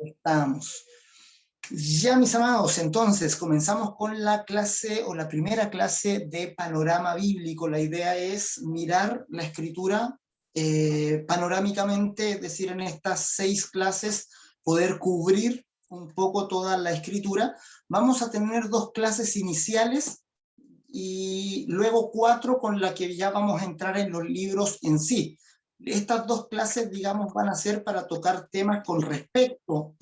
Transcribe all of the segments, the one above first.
Estamos. Ya, mis amados, entonces comenzamos con la clase o la primera clase de panorama bíblico. La idea es mirar la escritura panorámicamente, es decir, en estas 6 clases poder cubrir un poco toda la escritura. Vamos a tener 2 clases iniciales y luego 4 con la que ya vamos a entrar en los libros en sí. Estas 2 clases, digamos, van a ser para tocar temas con respecto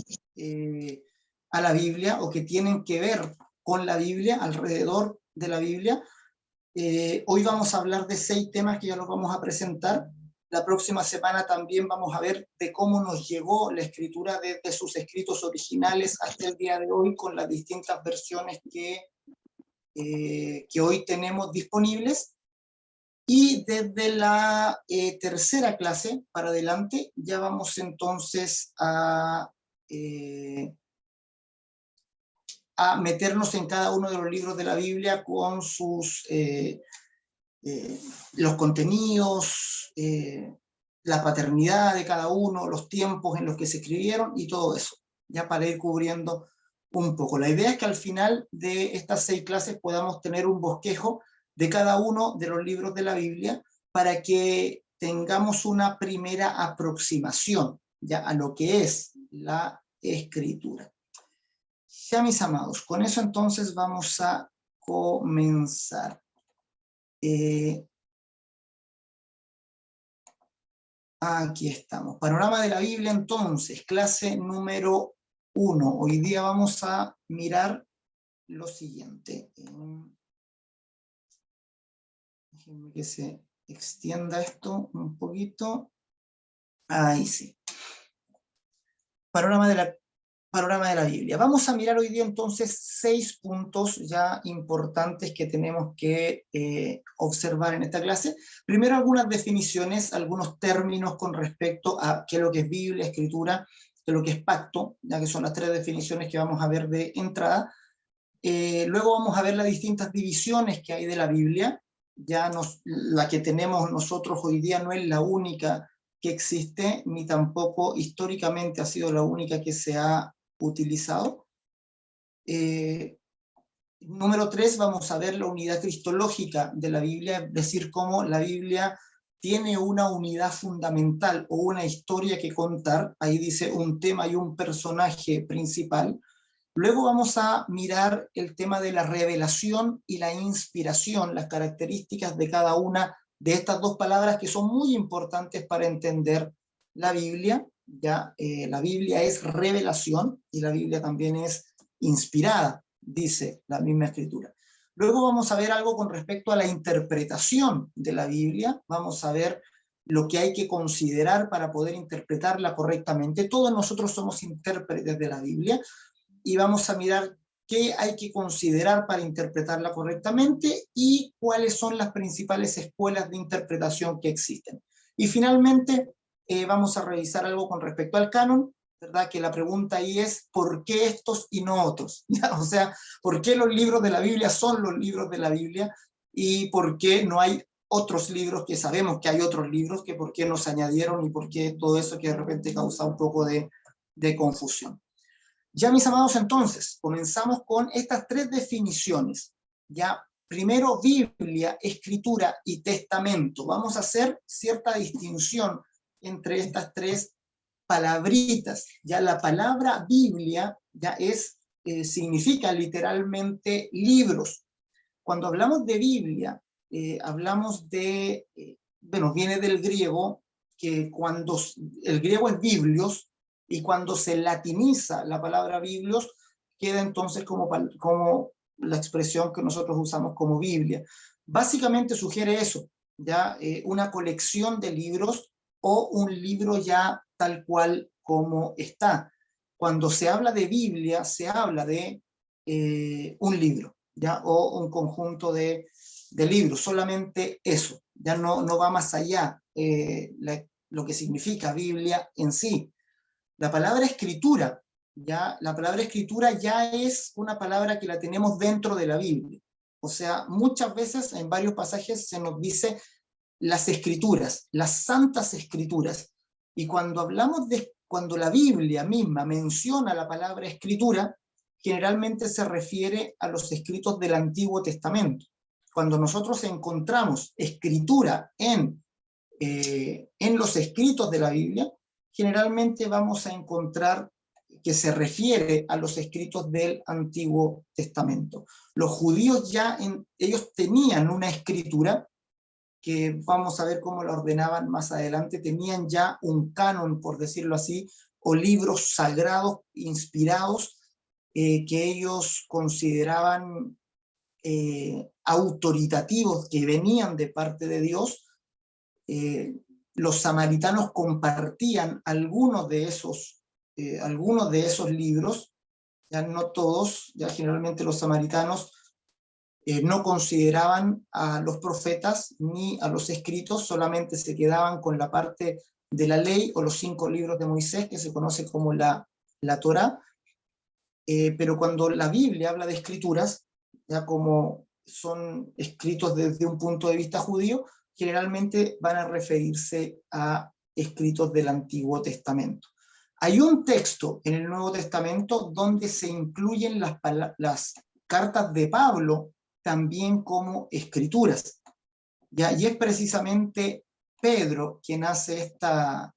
a la Biblia o que tienen que ver con la Biblia, alrededor de la Biblia. Hoy vamos a hablar de 6 temas que ya los vamos a presentar. La próxima semana también vamos a ver de cómo nos llegó la escritura desde sus escritos originales hasta el día de hoy con las distintas versiones que hoy tenemos disponibles. Y desde la tercera clase para adelante ya vamos entonces a meternos en cada uno de los libros de la Biblia con sus los contenidos, la paternidad de cada uno, los tiempos en los que se escribieron y todo eso, ya para ir cubriendo un poco. La idea es que al final de estas 6 clases podamos tener un bosquejo de cada uno de los libros de la Biblia para que tengamos una primera aproximación ya a lo que es la escritura. Ya, mis amados, con eso entonces vamos a comenzar. Aquí estamos. Panorama de la Biblia entonces, clase número 1. Hoy día vamos a mirar lo siguiente. Déjenme que se extienda esto un poquito. Ahí sí. Panorama de la Biblia. Vamos a mirar hoy día entonces 6 puntos ya importantes que tenemos que observar en esta clase. Primero algunas definiciones, algunos términos con respecto a qué es lo que es Biblia, escritura, qué es lo que es pacto, ya que son las 3 definiciones que vamos a ver de entrada. Luego vamos a ver las distintas divisiones que hay de la Biblia. Ya la que tenemos nosotros hoy día no es la única que existe, ni tampoco históricamente ha sido la única que se ha utilizado. Número 3, vamos a ver la unidad cristológica de la Biblia, es decir, cómo la Biblia tiene una unidad fundamental o una historia que contar. Ahí dice un tema y un personaje principal. Luego vamos a mirar el tema de la revelación y la inspiración, las características de cada una de estas 2 palabras que son muy importantes para entender la Biblia. Ya, la Biblia es revelación y la Biblia también es inspirada, dice la misma escritura. Luego vamos a ver algo con respecto a la interpretación de la Biblia. Vamos a ver lo que hay que considerar para poder interpretarla correctamente. Todos nosotros somos intérpretes de la Biblia y vamos a mirar qué hay que considerar para interpretarla correctamente y cuáles son las principales escuelas de interpretación que existen. Y finalmente vamos a revisar algo con respecto al canon, ¿verdad? Que la pregunta ahí es ¿por qué estos y no otros? O sea, ¿por qué los libros de la Biblia son los libros de la Biblia y por qué no hay otros libros que sabemos que hay otros libros, que por qué no se añadieron y por qué todo eso que de repente causa un poco de confusión? Ya, mis amados, entonces, comenzamos con estas 3 definiciones. Ya, primero, Biblia, escritura y testamento. Vamos a hacer cierta distinción entre estas 3 palabritas. Ya la palabra Biblia ya significa literalmente libros. Cuando hablamos de Biblia, hablamos de, bueno, viene del griego, que cuando el griego es biblios, y cuando se latiniza la palabra biblios, queda entonces como la expresión que nosotros usamos como Biblia. Básicamente sugiere eso, ya una colección de libros o un libro ya tal cual como está. Cuando se habla de Biblia, se habla de un libro, ya, o un conjunto de libros, solamente eso, ya no va más allá lo que significa Biblia en sí. La palabra escritura, la palabra escritura ya es una palabra que la tenemos dentro de la Biblia. O sea, muchas veces en varios pasajes se nos dice las escrituras, las santas escrituras. Y cuando hablamos de cuando la Biblia misma menciona la palabra escritura, generalmente se refiere a los escritos del Antiguo Testamento. Cuando nosotros encontramos escritura en los escritos de la Biblia, generalmente vamos a encontrar que se refiere a los escritos del Antiguo Testamento. Los judíos ellos tenían una escritura que vamos a ver cómo la ordenaban más adelante, tenían ya un canon, por decirlo así, o libros sagrados, inspirados, que ellos consideraban autoritativos, que venían de parte de Dios. Los samaritanos compartían algunos de esos libros, ya no todos, ya generalmente los samaritanos no consideraban a los profetas ni a los escritos, solamente se quedaban con la parte de la ley o los 5 libros de Moisés, que se conoce como la Torá. Pero cuando la Biblia habla de escrituras, ya como son escritos desde un punto de vista judío, generalmente van a referirse a escritos del Antiguo Testamento. Hay un texto en el Nuevo Testamento donde se incluyen las cartas de Pablo también como escrituras, ¿ya? Y es precisamente Pedro quien hace esta,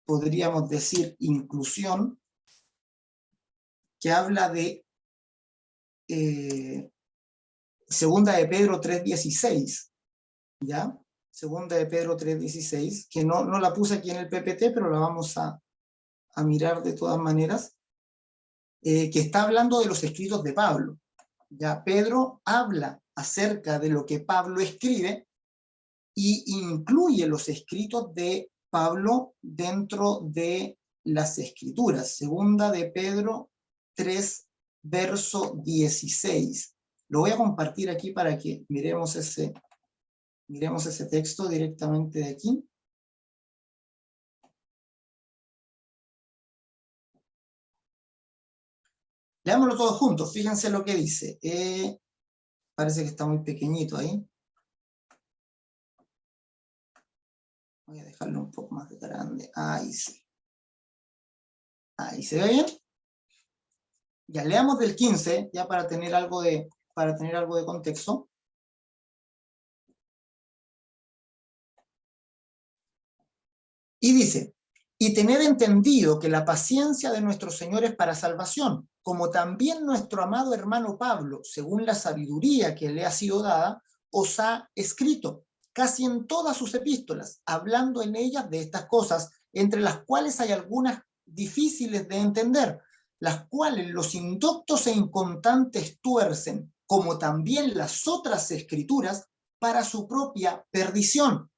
podríamos decir, inclusión, que habla de Segunda de Pedro 3:16, ¿ya? Segunda de Pedro 3:16, que no la puse aquí en el PPT, pero la vamos a mirar de todas maneras, que está hablando de los escritos de Pablo. Ya Pedro habla acerca de lo que Pablo escribe y incluye los escritos de Pablo dentro de las escrituras. Segunda de Pedro 3, verso 16. Lo voy a compartir aquí para que miremos ese texto directamente de aquí. Leámoslo todos juntos, fíjense lo que dice. Parece que está muy pequeñito ahí. Voy a dejarlo un poco más grande. Ahí sí. Ahí se ve bien. Ya leamos del 15, ya para tener algo de contexto. Y dice, y tened entendido que la paciencia de nuestro Señor es para salvación, como también nuestro amado hermano Pablo, según la sabiduría que le ha sido dada, os ha escrito, casi en todas sus epístolas, hablando en ellas de estas cosas, entre las cuales hay algunas difíciles de entender, las cuales los indoctos e inconstantes tuercen, como también las otras escrituras, para su propia perdición.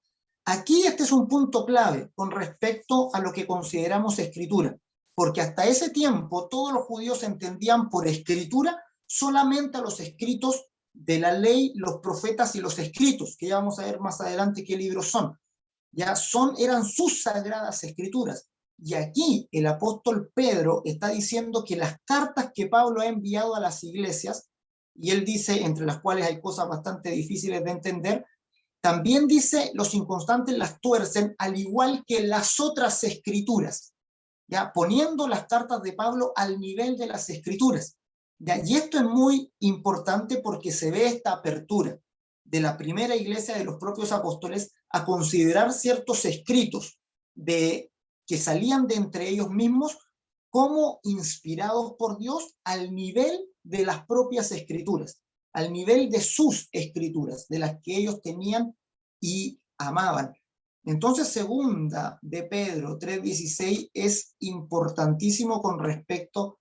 Aquí este es un punto clave con respecto a lo que consideramos escritura, porque hasta ese tiempo todos los judíos entendían por escritura solamente a los escritos de la ley, los profetas y los escritos, que ya vamos a ver más adelante qué libros son. Eran sus sagradas escrituras. Y aquí el apóstol Pedro está diciendo que las cartas que Pablo ha enviado a las iglesias, y él dice, entre las cuales hay cosas bastante difíciles de entender, también dice, los inconstantes las tuercen, al igual que las otras escrituras, ¿ya? Poniendo las cartas de Pablo al nivel de las escrituras, ¿ya? Y esto es muy importante porque se ve esta apertura de la primera iglesia de los propios apóstoles a considerar ciertos escritos que salían de entre ellos mismos como inspirados por Dios al nivel de las propias escrituras, al nivel de sus escrituras, de las que ellos tenían y amaban. Entonces, segunda de Pedro 3:16 es importantísimo con respecto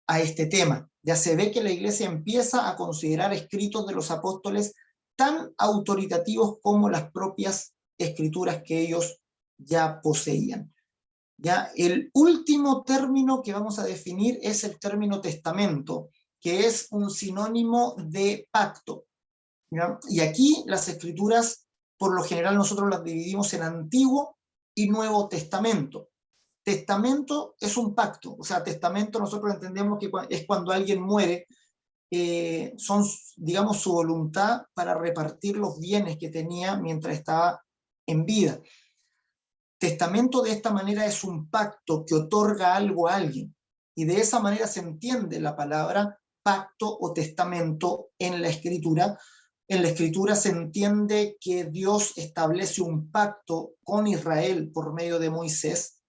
a este tema. Ya se ve que la iglesia empieza a considerar escritos de los apóstoles tan autoritativos como las propias escrituras que ellos ya poseían. Ya, el último término que vamos a definir es el término testamento, que es un sinónimo de pacto, ¿ya? Y aquí las escrituras, por lo general nosotros las dividimos en Antiguo y Nuevo Testamento. Testamento es un pacto, o sea, testamento nosotros entendemos que es cuando alguien muere, son, digamos, su voluntad para repartir los bienes que tenía mientras estaba en vida. testamento de esta manera es un pacto que otorga algo a alguien, y de esa manera se entiende la palabra pacto o testamento en la Escritura. En la Escritura se entiende que Dios establece un pacto con Israel por medio de Moisés,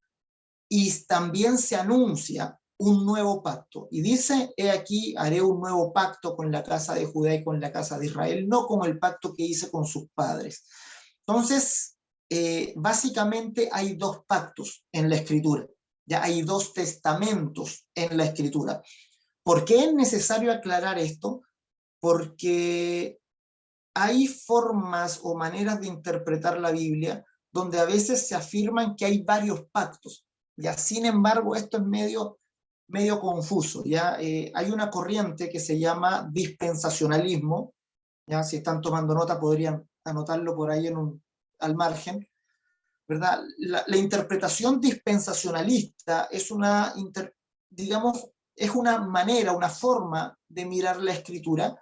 y también se anuncia un nuevo pacto. Y dice, he aquí, haré un nuevo pacto con la casa de Judá y con la casa de Israel, no como el pacto que hice con sus padres. Entonces, básicamente hay dos pactos en la Escritura. Ya hay dos testamentos en la Escritura. ¿Por qué es necesario aclarar esto? Porque hay formas o maneras de interpretar la Biblia donde a veces se afirman que hay varios pactos. Ya, sin embargo, esto es medio confuso. ¿Ya? Hay una corriente que se llama dispensacionalismo. ¿Ya? Si están tomando nota, podrían anotarlo por ahí al margen. ¿Verdad? La interpretación dispensacionalista es digamos, es una manera, una forma de mirar la Escritura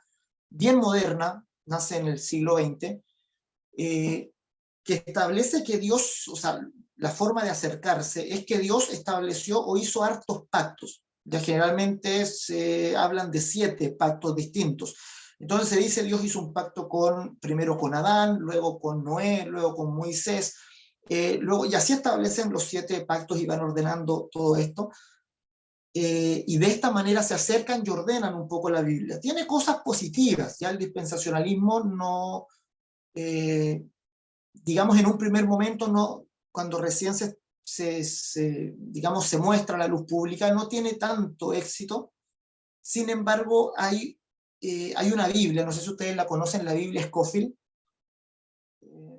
bien moderna, nace en el siglo XX, que establece que Dios, o sea, la forma de acercarse es que Dios estableció o hizo hartos pactos. Ya generalmente se hablan de 7 pactos distintos. Entonces se dice Dios hizo un pacto primero con Adán, luego con Noé, luego con Moisés, luego, y así establecen los 7 pactos y van ordenando todo esto. Y de esta manera se acercan y ordenan un poco la Biblia. Tiene cosas positivas, ya el dispensacionalismo no, digamos, en un primer momento, no, cuando recién digamos, se muestra a la luz pública, no tiene tanto éxito. Sin embargo, hay una Biblia, no sé si ustedes la conocen, la Biblia Scofield,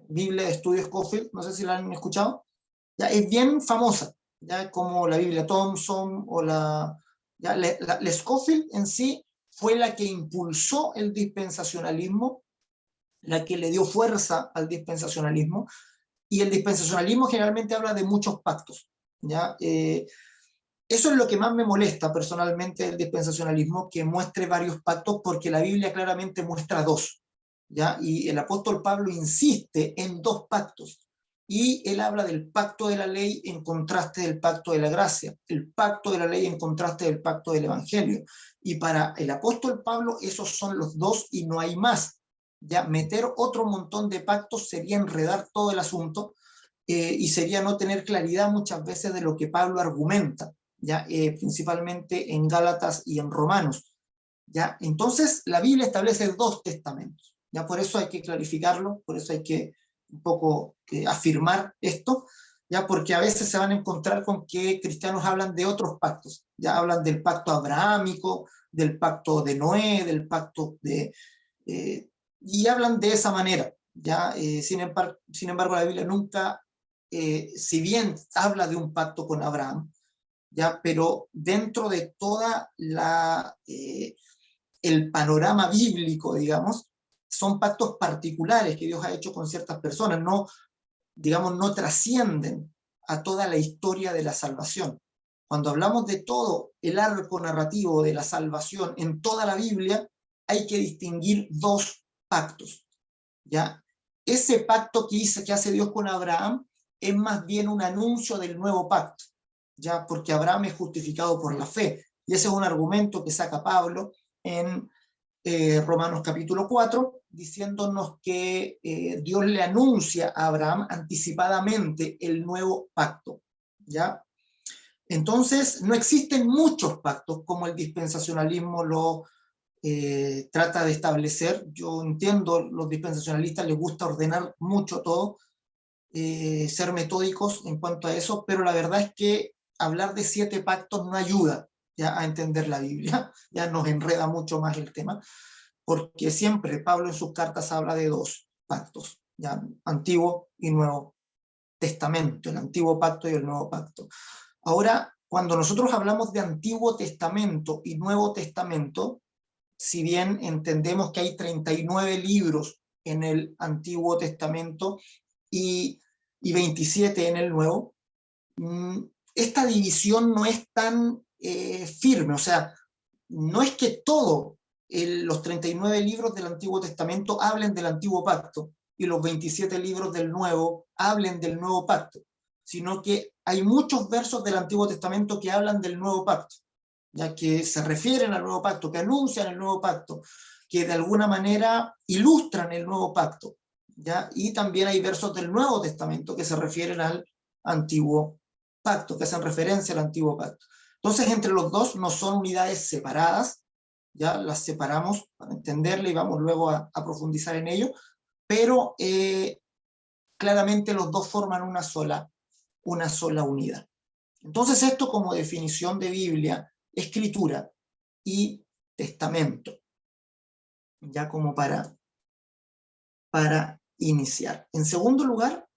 Biblia de Estudio Scofield, no sé si la han escuchado. Ya, es bien famosa, ya como la Biblia Thompson o la Scofield en sí fue la que impulsó el dispensacionalismo, la que le dio fuerza al dispensacionalismo, y el dispensacionalismo generalmente habla de muchos pactos. ¿Ya? Eso es lo que más me molesta personalmente del dispensacionalismo, que muestre varios pactos, porque la Biblia claramente muestra 2. ¿Ya? Y el apóstol Pablo insiste en 2 pactos. Y él habla del pacto de la ley en contraste del pacto de la gracia, el pacto de la ley en contraste del pacto del evangelio. Y para el apóstol Pablo esos son los 2 y no hay más. Ya meter otro montón de pactos sería enredar todo el asunto, y sería no tener claridad muchas veces de lo que Pablo argumenta, ¿ya? Principalmente en Gálatas y en Romanos. ¿Ya? Entonces la Biblia establece 2 testamentos. ¿Ya? Por eso hay que clarificarlo, por eso hay que un poco afirmar esto, ¿ya? Porque a veces se van a encontrar con que cristianos hablan de otros pactos, ya hablan del pacto abrahámico, del pacto de Noé, del pacto y hablan de esa manera. ¿Ya? Sin embargo, la Biblia nunca, si bien habla de un pacto con Abraham, ¿ya? Pero dentro de toda el panorama bíblico, digamos, son pactos particulares que Dios ha hecho con ciertas personas, no, digamos, no trascienden a toda la historia de la salvación. Cuando hablamos de todo el arco narrativo de la salvación en toda la Biblia, hay que distinguir 2 pactos. ¿Ya? Ese pacto que hace Dios con Abraham es más bien un anuncio del nuevo pacto, ¿ya? Porque Abraham es justificado por la fe, y ese es un argumento que saca Pablo en Romanos capítulo 4, diciéndonos que Dios le anuncia a Abraham anticipadamente el nuevo pacto, ¿ya? Entonces, no existen muchos pactos como el dispensacionalismo lo trata de establecer. Yo entiendo, los dispensacionalistas les gusta ordenar mucho todo, ser metódicos en cuanto a eso, pero la verdad es que hablar de 7 pactos no ayuda ya a entender la Biblia, ya nos enreda mucho más el tema, porque siempre Pablo en sus cartas habla de 2 pactos, ya, Antiguo y Nuevo Testamento, el Antiguo Pacto y el Nuevo Pacto. Ahora, cuando nosotros hablamos de Antiguo Testamento y Nuevo Testamento, si bien entendemos que hay 39 libros en el Antiguo Testamento y 27 en el Nuevo, esta división no es tan firme, o sea, no es que todos los 39 libros del Antiguo Testamento hablen del Antiguo Pacto y los 27 libros del Nuevo hablen del Nuevo Pacto. sino que hay muchos versos del Antiguo Testamento que hablan del nuevo pacto, ya que se refieren al nuevo pacto, que anuncian el nuevo pacto, que de alguna manera ilustran el nuevo pacto, ¿ya? Y también hay versos del Nuevo Testamento que se refieren al Antiguo Pacto, que hacen referencia al Antiguo Pacto. Entonces, entre los dos no son unidades separadas, ya las separamos para entenderle y vamos luego a profundizar en ello, pero claramente los dos forman una sola unidad. Entonces, esto como definición de Biblia, escritura y testamento, ya como para iniciar. En segundo lugar,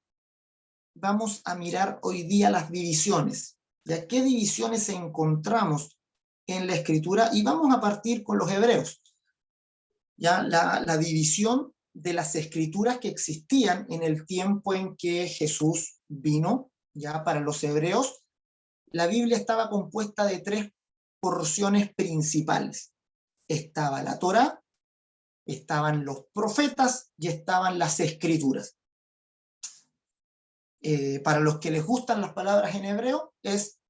vamos a mirar hoy día las divisiones. ¿Ya qué divisiones encontramos en la escritura? Y vamos a partir con los hebreos. Ya la división de las escrituras que existían en el tiempo en que Jesús vino, ya para los hebreos, la Biblia estaba compuesta de 3 porciones principales. Estaba la Torá, estaban los profetas y estaban las escrituras. Para los que les gustan las palabras en hebreo, es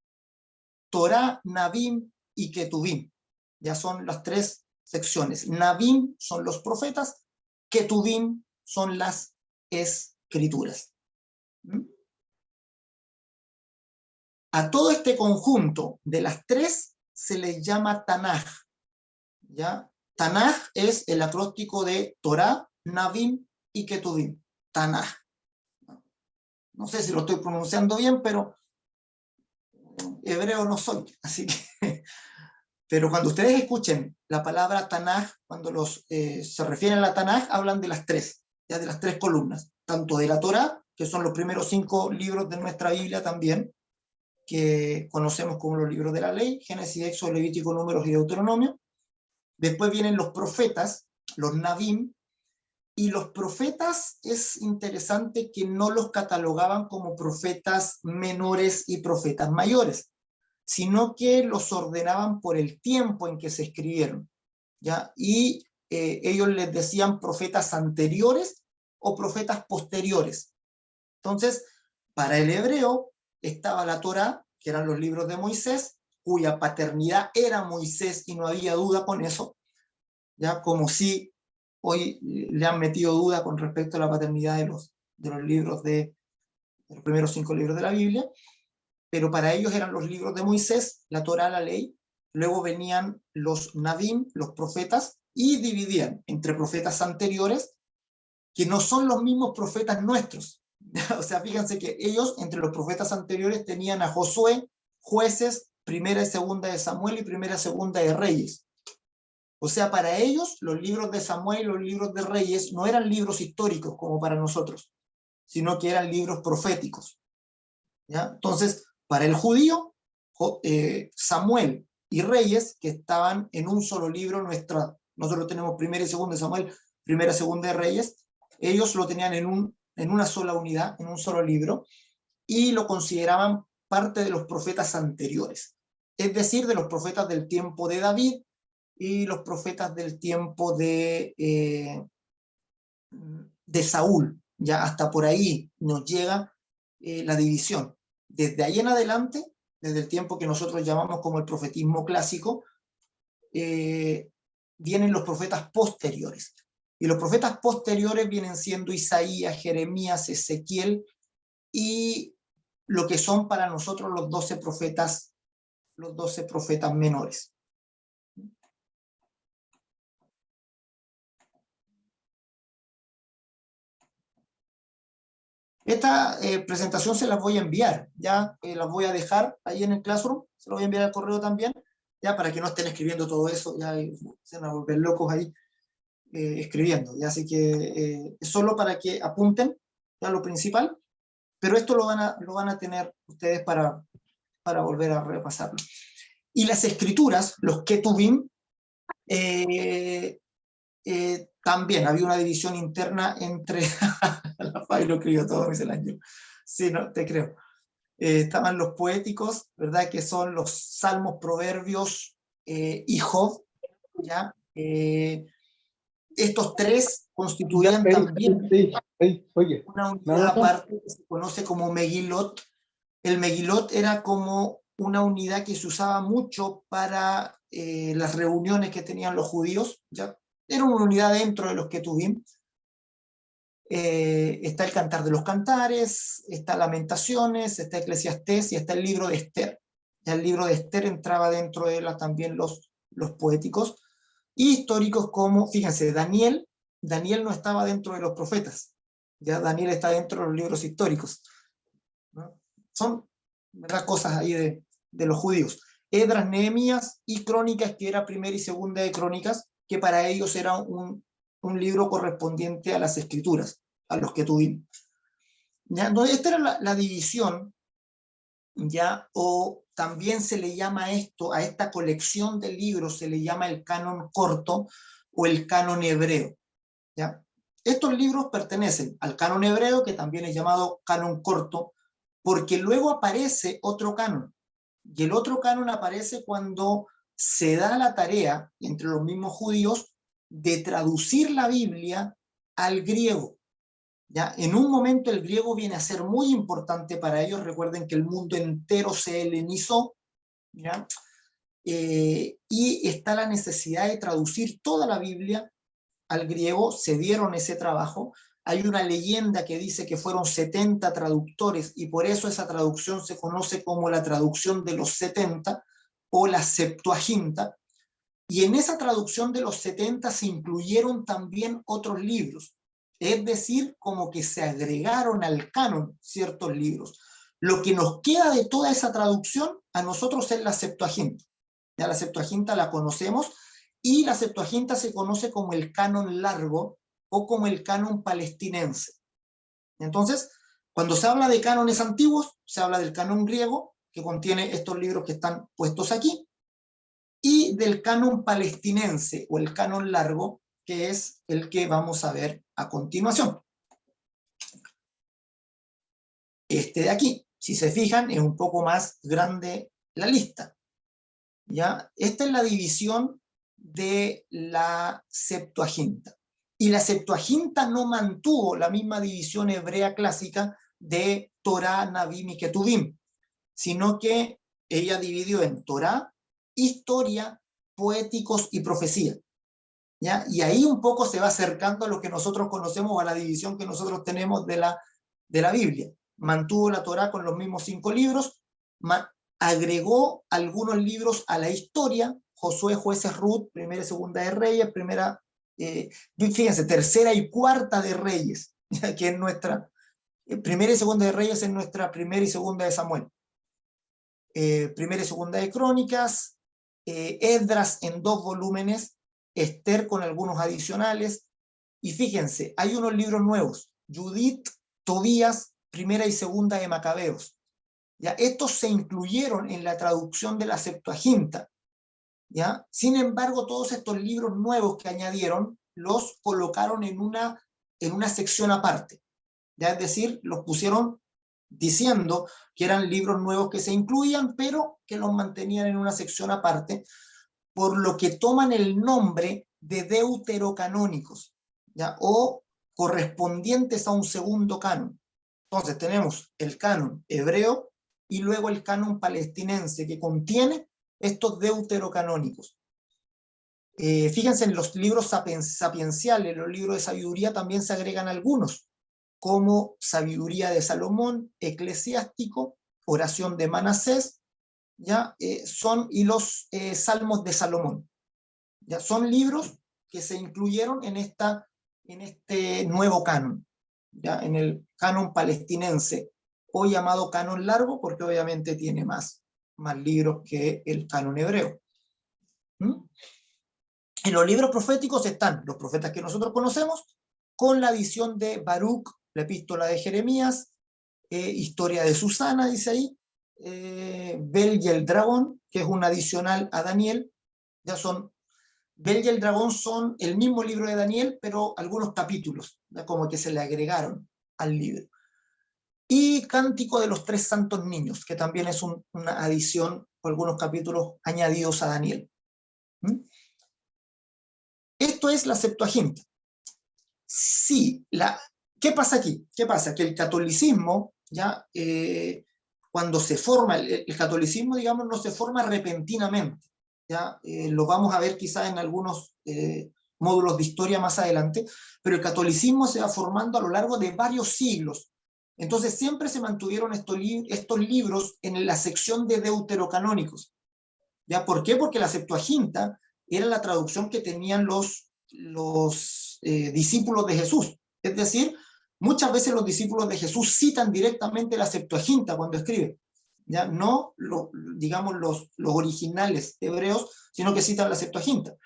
Torá, Nabim y Ketubim. Ya son las 3 secciones. Nabim son los profetas, Ketubim son las escrituras. A todo este conjunto de las 3 se les llama Tanaj. ¿Ya? Tanaj es el acróstico de Torá, Nabim y Ketubim. Tanaj. No sé si lo estoy pronunciando bien, pero hebreo no soy, así que... Pero cuando ustedes escuchen la palabra Tanaj, cuando se refieren a la Tanaj, hablan de las 3, ya de las 3 columnas, tanto de la Torá, que son los primeros 5 libros de nuestra Biblia también, que conocemos como los libros de la ley, Génesis, Éxodo, Levítico, Números y Deuteronomio. Después vienen los profetas, los Nabim, y los profetas es interesante que no los catalogaban como profetas menores y profetas mayores, sino que los ordenaban por el tiempo en que se escribieron, ¿ya? Y ellos les decían profetas anteriores o profetas posteriores. Entonces, para el hebreo estaba la Torá, que eran los libros de Moisés, cuya paternidad era Moisés y no había duda con eso, ¿ya? Como si hoy le han metido duda con respecto a la paternidad de los libros de los primeros 5 libros de la Biblia, pero para ellos eran los libros de Moisés, la Torá, la ley, luego venían los Nabim, los profetas, y dividían entre profetas anteriores, que no son los mismos profetas nuestros. O sea, fíjense que ellos, entre los profetas anteriores, tenían a Josué, jueces, primera y segunda de Samuel y primera y segunda de Reyes. O sea, para ellos, los libros de Samuel y los libros de Reyes no eran libros históricos como para nosotros, sino que eran libros proféticos. ¿Ya? Entonces, para el judío, Samuel y Reyes, que estaban en un solo libro, nosotros tenemos primera y segunda de Samuel, primera y segunda de Reyes, ellos lo tenían en una sola unidad, en un solo libro, y lo consideraban parte de los profetas anteriores, es decir, de los profetas del tiempo de David y los profetas del tiempo de Saúl. Ya hasta por ahí nos llega la división. Desde ahí en adelante, desde el tiempo que nosotros llamamos como el profetismo clásico, vienen los profetas posteriores. Y los profetas posteriores vienen siendo Isaías, Jeremías, Ezequiel, y lo que son para nosotros los 12 profetas menores. Esta presentación se las voy a enviar, ya las voy a dejar ahí en el Classroom, se lo voy a enviar al correo también, ya para que no estén escribiendo todo eso, ya se van a volver locos ahí escribiendo, ya así que es solo para que apunten ya lo principal, pero esto lo van a tener ustedes para volver a repasarlo. Y las escrituras, los Ketubim, también había una división interna entre la Fabi lo escribió todo, dice el año. Sí, no, te creo. Estaban los poéticos, ¿verdad? Que son los salmos, proverbios y Job, ¿ya? Estos 3 constituían también oye, una unidad aparte que se conoce como Megilot, El Megilot era como una unidad que se usaba mucho para las reuniones que tenían los judíos, ¿ya? Era una unidad dentro de los Ketuvim. Está el Cantar de los Cantares, está Lamentaciones, está Eclesiastés y está el libro de Esther. Ya el libro de Esther entraba dentro de él también los poéticos y históricos como, fíjense, Daniel no estaba dentro de los profetas, ya Daniel está dentro de los libros históricos, ¿no? Son, ¿verdad?, cosas ahí de los judíos. Esdras, Nehemías y Crónicas, que era primera y segunda de Crónicas, que para ellos era un libro correspondiente a las escrituras, a los que tuvimos. ¿Ya? Entonces, esta era la división, ¿ya? O también se le llama esto, a esta colección de libros, se le llama el canon corto o el canon hebreo, ¿ya? Estos libros pertenecen al canon hebreo, que también es llamado canon corto, porque luego aparece otro canon. Y el otro canon aparece cuando se da la tarea, entre los mismos judíos, de traducir la Biblia al griego. ¿Ya? En un momento el griego viene a ser muy importante para ellos. Recuerden que el mundo entero se helenizó, ¿ya? Y está la necesidad de traducir toda la Biblia al griego. Se dieron ese trabajo. Hay una leyenda que dice que fueron 70 traductores y por eso esa traducción se conoce como la traducción de los 70 o la Septuaginta. Y en esa traducción de los 70 se incluyeron también otros libros. Es decir, como que se agregaron al canon ciertos libros. Lo que nos queda de toda esa traducción a nosotros es la Septuaginta. Ya la Septuaginta la conocemos y la Septuaginta se conoce como el canon largo o como el canon palestinense. Entonces, cuando se habla de cánones antiguos, se habla del canon griego, que contiene estos libros que están puestos aquí, y del canon palestinense o el canon largo, que es el que vamos a ver a continuación. Este de aquí, si se fijan, es un poco más grande la lista. ¿Ya? Esta es la división de la Septuaginta. Y la Septuaginta no mantuvo la misma división hebrea clásica de Torá, Nabim y Ketuvim, sino que ella dividió en Torá, historia, poéticos y profecía. ¿Ya? Y ahí un poco se va acercando a lo que nosotros conocemos, a la división que nosotros tenemos de la Biblia. Mantuvo la Torá con los mismos 5 libros, agregó algunos libros a la historia, Josué, Jueces, Ruth, primera y segunda de Reyes, fíjense, tercera y cuarta de Reyes, que es nuestra, primera y segunda de Reyes es nuestra primera y segunda de Samuel. Primera y segunda de Crónicas, Esdras en 2 volúmenes, Esther con algunos adicionales, y fíjense, hay unos libros nuevos, Judith, Tobías, primera y segunda de Macabeos. ¿Ya? Estos se incluyeron en la traducción de la Septuaginta. ¿Ya? Sin embargo, todos estos libros nuevos que añadieron los colocaron en una sección aparte. ¿Ya? Es decir, los pusieron diciendo que eran libros nuevos que se incluían, pero que los mantenían en una sección aparte, por lo que toman el nombre de deuterocanónicos, ¿ya? O correspondientes a un segundo canon. Entonces tenemos el canon hebreo y luego el canon palestinense, que contiene estos deuterocanónicos. Fíjense, en los libros sapienciales, los libros de sabiduría, también se agregan algunos, como Sabiduría de Salomón, Eclesiástico, Oración de Manasés, ¿ya? Y los Salmos de Salomón. ¿Ya? Son libros que se incluyeron en este nuevo canon, ¿ya? En el canon palestinense, o llamado canon largo, porque obviamente tiene más libros que el canon hebreo. En los libros proféticos están los profetas que nosotros conocemos, con la adición de Baruch, la epístola de Jeremías, historia de Susana, dice ahí, Bel y el dragón, que es un adicional a Daniel. Ya son, Bel y el dragón son el mismo libro de Daniel, pero algunos capítulos, ya como que se le agregaron al libro. Y Cántico de los 3 santos niños, que también es una adición o algunos capítulos añadidos a Daniel. Esto es la Septuaginta. Sí, ¿qué pasa aquí? ¿Qué pasa? Que el catolicismo, ya, cuando se forma, el catolicismo, digamos, no se forma repentinamente, ¿ya? Lo vamos a ver quizás en algunos módulos de historia más adelante, pero el catolicismo se va formando a lo largo de varios siglos. Entonces siempre se mantuvieron estos libros en la sección de deuterocanónicos. ¿Ya? ¿Por qué? Porque la Septuaginta era la traducción que tenían los discípulos de Jesús. Es decir, muchas veces los discípulos de Jesús citan directamente la Septuaginta cuando escriben. ¿Ya? No digamos los originales hebreos, sino que citan la Septuaginta.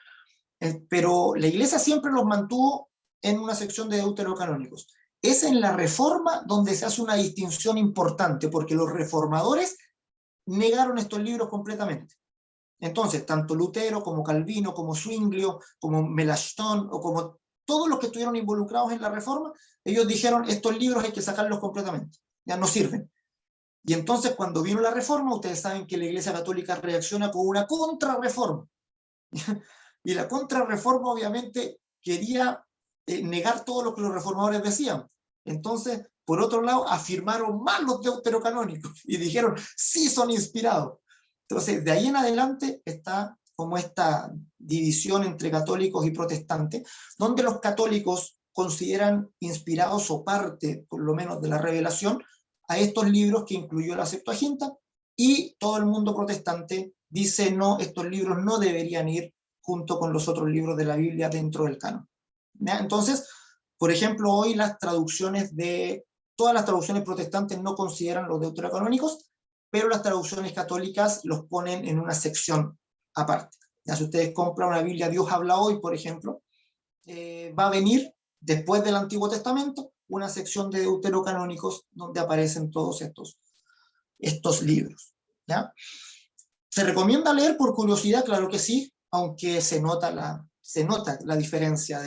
Pero la Iglesia siempre los mantuvo en una sección de deuterocanónicos. Es en la Reforma donde se hace una distinción importante, porque los reformadores negaron estos libros completamente. Entonces, tanto Lutero como Calvino, como Zwinglio, como Melanchthon, o como todos los que estuvieron involucrados en la Reforma, ellos dijeron, estos libros hay que sacarlos completamente, ya no sirven. Y entonces, cuando vino la Reforma, ustedes saben que la Iglesia Católica reacciona con una contrarreforma. Y la contrarreforma, obviamente, quería negar todo lo que los reformadores decían. Entonces, por otro lado, afirmaron más los deuterocanónicos y dijeron, sí son inspirados. Entonces, de ahí en adelante está como esta división entre católicos y protestantes, donde los católicos consideran inspirados o parte, por lo menos, de la revelación a estos libros que incluyó la Septuaginta, y todo el mundo protestante dice, no, estos libros no deberían ir junto con los otros libros de la Biblia dentro del canon. ¿Ya? Entonces, por ejemplo, hoy todas las traducciones protestantes no consideran los deuterocanónicos, pero las traducciones católicas los ponen en una sección aparte. Ya, si ustedes compran una Biblia Dios habla hoy, por ejemplo, va a venir, después del Antiguo Testamento, una sección de deuterocanónicos donde aparecen todos estos libros. ¿Ya? ¿Se recomienda leer por curiosidad? Claro que sí, aunque se nota la diferencia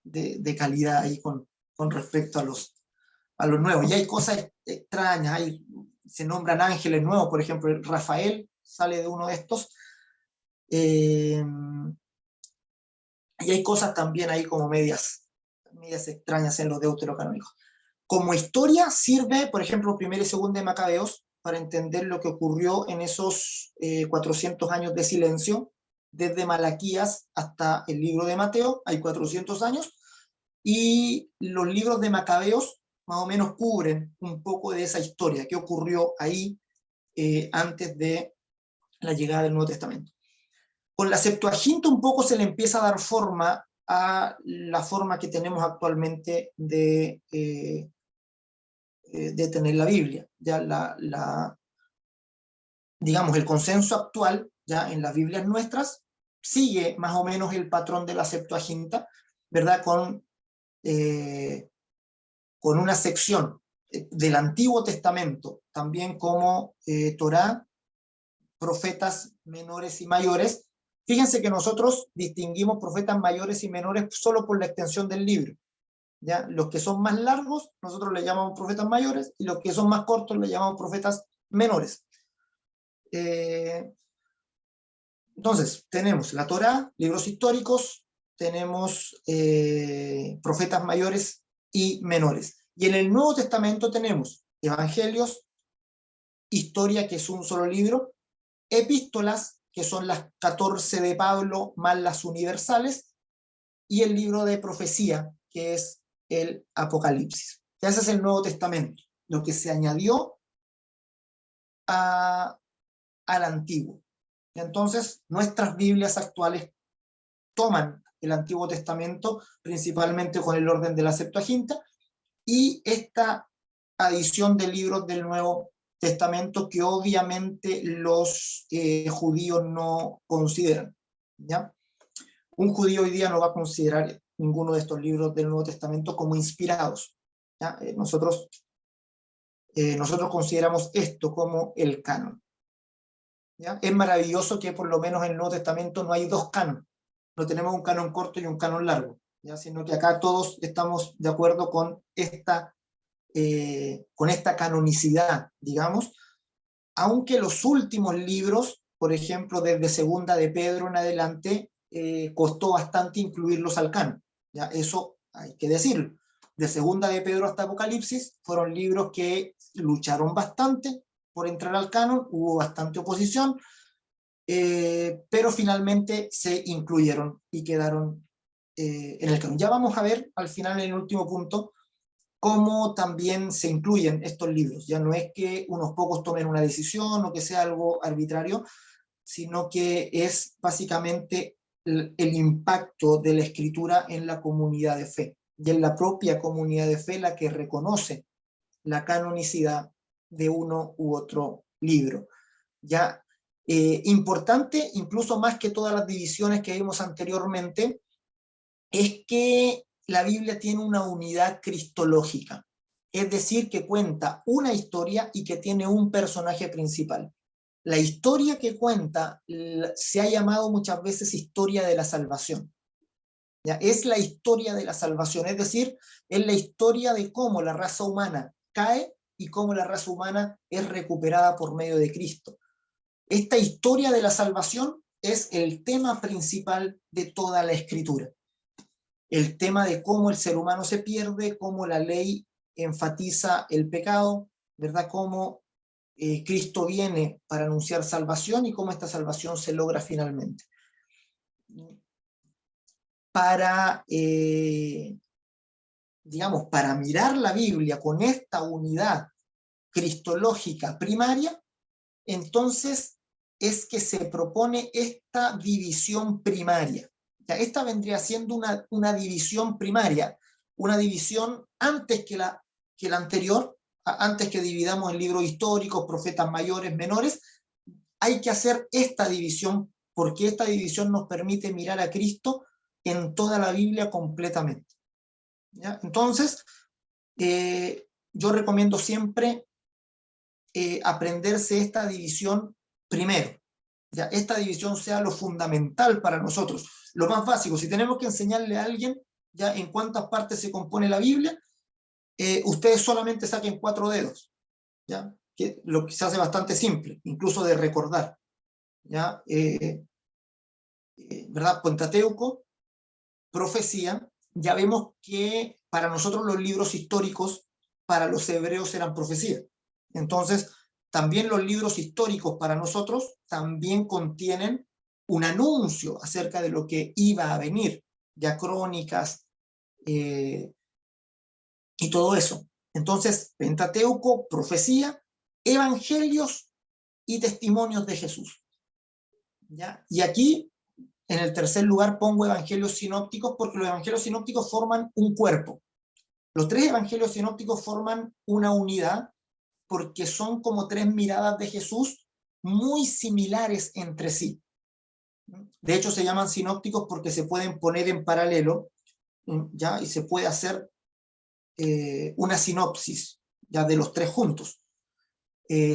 de calidad ahí con respecto a los nuevos. Y hay cosas extrañas, se nombran ángeles nuevos, por ejemplo, Rafael sale de uno de estos, y hay cosas también ahí como medias extrañas en los deuterocanónicos. Como historia sirve, por ejemplo, primera y segunda de Macabeos, para entender lo que ocurrió en esos 400 años de silencio, desde Malaquías hasta el libro de Mateo, hay 400 años, y los libros de Macabeos más o menos cubren un poco de esa historia, que ocurrió ahí antes de la llegada del Nuevo Testamento. Con la Septuaginta un poco se le empieza a dar forma a la forma que tenemos actualmente de tener la Biblia. Ya digamos, el consenso actual, ya en las Biblias nuestras, sigue más o menos el patrón de la Septuaginta, ¿verdad? Con una sección del Antiguo Testamento, también como Torá, profetas menores y mayores. Fíjense que nosotros distinguimos profetas mayores y menores solo por la extensión del libro. ¿Ya? Los que son más largos, nosotros le llamamos profetas mayores, y los que son más cortos le llamamos profetas menores. Entonces, tenemos la Torá, libros históricos, tenemos profetas mayores y menores. Y en el Nuevo Testamento tenemos evangelios, historia, que es un solo libro, epístolas, que son las 14 de Pablo más las universales, y el libro de profecía, que es el Apocalipsis. Ese es el Nuevo Testamento, lo que se añadió al Antiguo. Entonces, nuestras Biblias actuales toman el Antiguo Testamento principalmente con el orden de la Septuaginta, y esta adición de libros del Nuevo Testamento que obviamente los judíos no consideran. ¿Ya? Un judío hoy día no va a considerar ninguno de estos libros del Nuevo Testamento como inspirados. ¿Ya? Nosotros consideramos esto como el canon. ¿Ya? Es maravilloso que por lo menos en el Nuevo Testamento no hay dos canon. No tenemos un canon corto y un canon largo, ¿ya? Sino que acá todos estamos de acuerdo con esta canonicidad, digamos, aunque los últimos libros, por ejemplo, desde Segunda de Pedro en adelante, costó bastante incluirlos al canon. ¿Ya? Eso hay que decirlo. De Segunda de Pedro hasta Apocalipsis fueron libros que lucharon bastante por entrar al canon, hubo bastante oposición, pero finalmente se incluyeron y quedaron en el canon. Ya vamos a ver al final, en el último punto, cómo también se incluyen estos libros. Ya no es que unos pocos tomen una decisión o que sea algo arbitrario, sino que es básicamente el impacto de la escritura en la comunidad de fe, y en la propia comunidad de fe la que reconoce la canonicidad de uno u otro libro. Ya, importante, incluso más que todas las divisiones que vimos anteriormente, es que la Biblia tiene una unidad cristológica, es decir, que cuenta una historia y que tiene un personaje principal. La historia que cuenta se ha llamado muchas veces historia de la salvación. ¿Ya? Es la historia de la salvación, es decir, es la historia de cómo la raza humana cae y cómo la raza humana es recuperada por medio de Cristo. Esta historia de la salvación es el tema principal de toda la Escritura. El tema de cómo el ser humano se pierde, cómo la ley enfatiza el pecado, ¿verdad? Cómo Cristo viene para anunciar salvación y cómo esta salvación se logra finalmente. Para, digamos, para mirar la Biblia con esta unidad cristológica primaria, entonces es que se propone esta división primaria. Ya, esta vendría siendo una división primaria, una división antes que la anterior, antes que dividamos en libros históricos, profetas mayores, menores, hay que hacer esta división, porque esta división nos permite mirar a Cristo en toda la Biblia completamente. ¿Ya? Entonces, yo recomiendo siempre aprenderse esta división primero. Ya, esta división sea lo fundamental para nosotros, lo más básico. Si tenemos que enseñarle a alguien ya en cuántas partes se compone la Biblia, ustedes solamente saquen 4 dedos, ¿ya? Que lo que se hace bastante simple, incluso de recordar. ¿Ya? ¿Verdad? Pentateuco, profecía, ya vemos que para nosotros los libros históricos, para los hebreos eran profecía. Entonces, también los libros históricos para nosotros también contienen un anuncio acerca de lo que iba a venir, ya crónicas y todo eso. Entonces, Pentateuco, profecía, evangelios y testimonios de Jesús. ¿Ya? Y aquí, en el tercer lugar, pongo evangelios sinópticos, porque los evangelios sinópticos forman un cuerpo. Los 3 evangelios sinópticos forman una unidad, porque son como 3 miradas de Jesús muy similares entre sí. De hecho, se llaman sinópticos porque se pueden poner en paralelo, ¿ya? Y se puede hacer una sinopsis, ya, de los 3 juntos.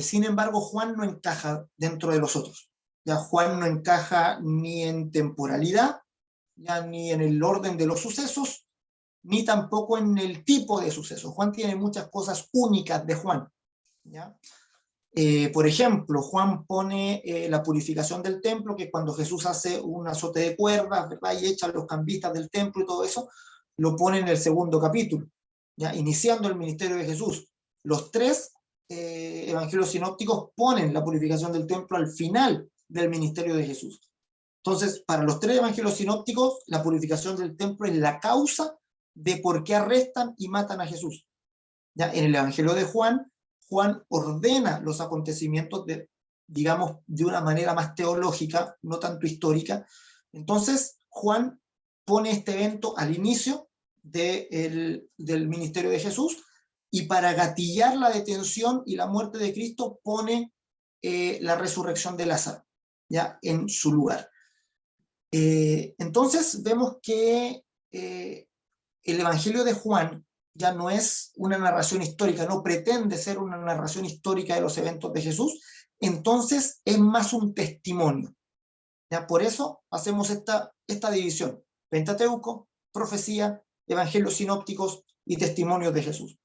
Sin embargo, Juan no encaja dentro de los otros. Ya, Juan no encaja ni en temporalidad, ya, ni en el orden de los sucesos, ni tampoco en el tipo de sucesos. Juan tiene muchas cosas únicas de Juan. ¿Ya? Por ejemplo, Juan pone la purificación del templo, que cuando Jesús hace un azote de cuerdas, ¿verdad? Y echa a los cambistas del templo y todo eso, lo pone en el segundo capítulo, ¿ya? Iniciando el ministerio de Jesús. Los 3 evangelios sinópticos ponen la purificación del templo al final del ministerio de Jesús. Entonces, para los 3 evangelios sinópticos, la purificación del templo es la causa de por qué arrestan y matan a Jesús. ¿Ya? En el evangelio de Juan, Juan ordena los acontecimientos, digamos, de una manera más teológica, no tanto histórica. Entonces, Juan pone este evento al inicio del ministerio de Jesús, y para gatillar la detención y la muerte de Cristo pone la resurrección de Lázaro, ¿ya? En su lugar. Entonces vemos que el evangelio de Juan ya no es una narración histórica, no pretende ser una narración histórica de los eventos de Jesús, entonces es más un testimonio. ¿Ya? Por eso hacemos esta división: Pentateuco, profecía, evangelios sinópticos y testimonios de Jesús.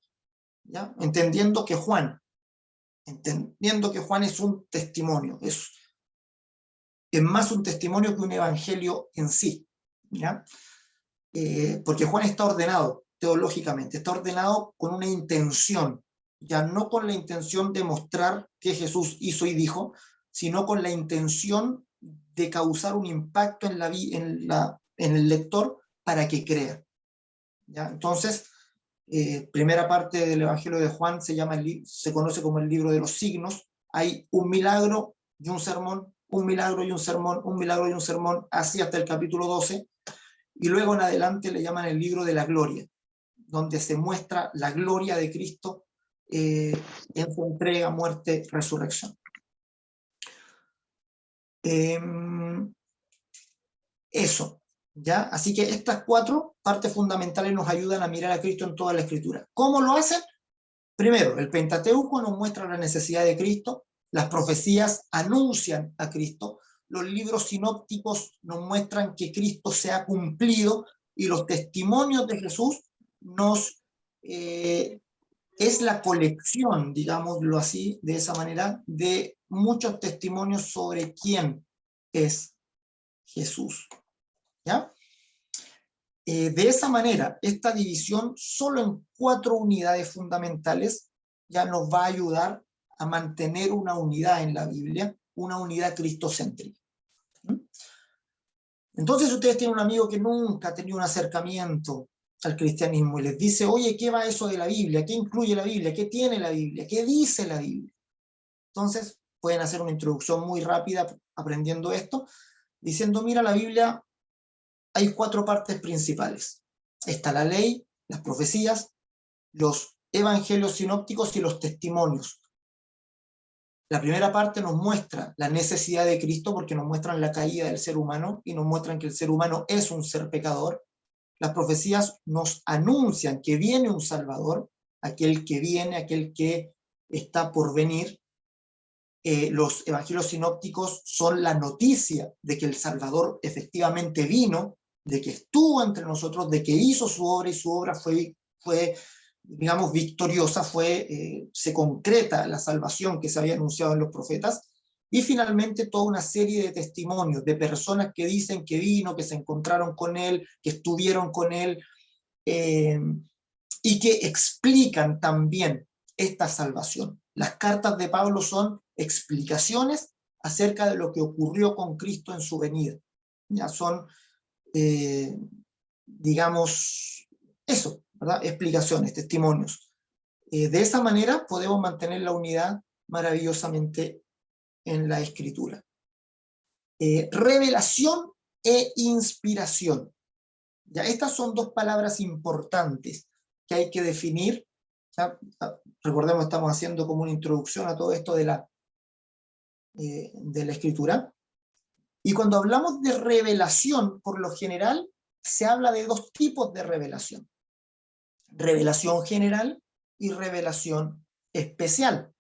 ¿Ya? Entendiendo que Juan es un testimonio, es más un testimonio que un evangelio en sí. ¿Ya? Porque Juan está ordenado teológicamente, está ordenado con una intención, ya no con la intención de mostrar qué Jesús hizo y dijo, sino con la intención de causar un impacto en el lector para que crea. ¿Ya? Entonces, primera parte del Evangelio de Juan se conoce como el libro de los signos. Hay un milagro y un sermón, un milagro y un sermón, un milagro y un sermón, así hasta el capítulo 12, y luego en adelante le llaman el libro de la gloria, donde se muestra la gloria de Cristo en su entrega, muerte, resurrección. Eso, ¿ya? Así que estas 4 partes fundamentales nos ayudan a mirar a Cristo en toda la Escritura. ¿Cómo lo hacen? Primero, el Pentateuco nos muestra la necesidad de Cristo, las profecías anuncian a Cristo, los libros sinópticos nos muestran que Cristo se ha cumplido y los testimonios de Jesús es la colección, digámoslo así, de esa manera, de muchos testimonios sobre quién es Jesús. ¿Ya? De esa manera, esta división solo en 4 unidades fundamentales ya nos va a ayudar a mantener una unidad en la Biblia, una unidad cristocéntrica. Entonces ustedes tienen un amigo que nunca ha tenido un acercamiento al cristianismo y les dice, oye, ¿qué va eso de la Biblia? ¿Qué incluye la Biblia? ¿Qué tiene la Biblia? ¿Qué dice la Biblia? Entonces pueden hacer una introducción muy rápida aprendiendo esto, diciendo, mira, la Biblia hay 4 partes principales. Está la ley, las profecías, los evangelios sinópticos y los testimonios. La primera parte nos muestra la necesidad de Cristo porque nos muestran la caída del ser humano y nos muestran que el ser humano es un ser pecador. Las profecías nos anuncian que viene un Salvador, aquel que viene, aquel que está por venir. Los evangelios sinópticos son la noticia de que el Salvador efectivamente vino, de que estuvo entre nosotros, de que hizo su obra y su obra fue digamos, victoriosa, se concreta la salvación que se había anunciado en los profetas, y finalmente toda una serie de testimonios de personas que dicen que vino, que se encontraron con él, que estuvieron con él, y que explican también esta salvación. Las cartas de Pablo son explicaciones acerca de lo que ocurrió con Cristo en su venida. Ya son, digamos, eso, ¿verdad? Explicaciones, testimonios. De esa manera podemos mantener la unidad maravillosamente en la Escritura. Revelación e inspiración. Ya, estas son 2 palabras importantes que hay que definir. ¿Ya? Recordemos, estamos haciendo como una introducción a todo esto de la Escritura. Y cuando hablamos de revelación, por lo general, se habla de 2 tipos de revelación. Revelación general y revelación especial.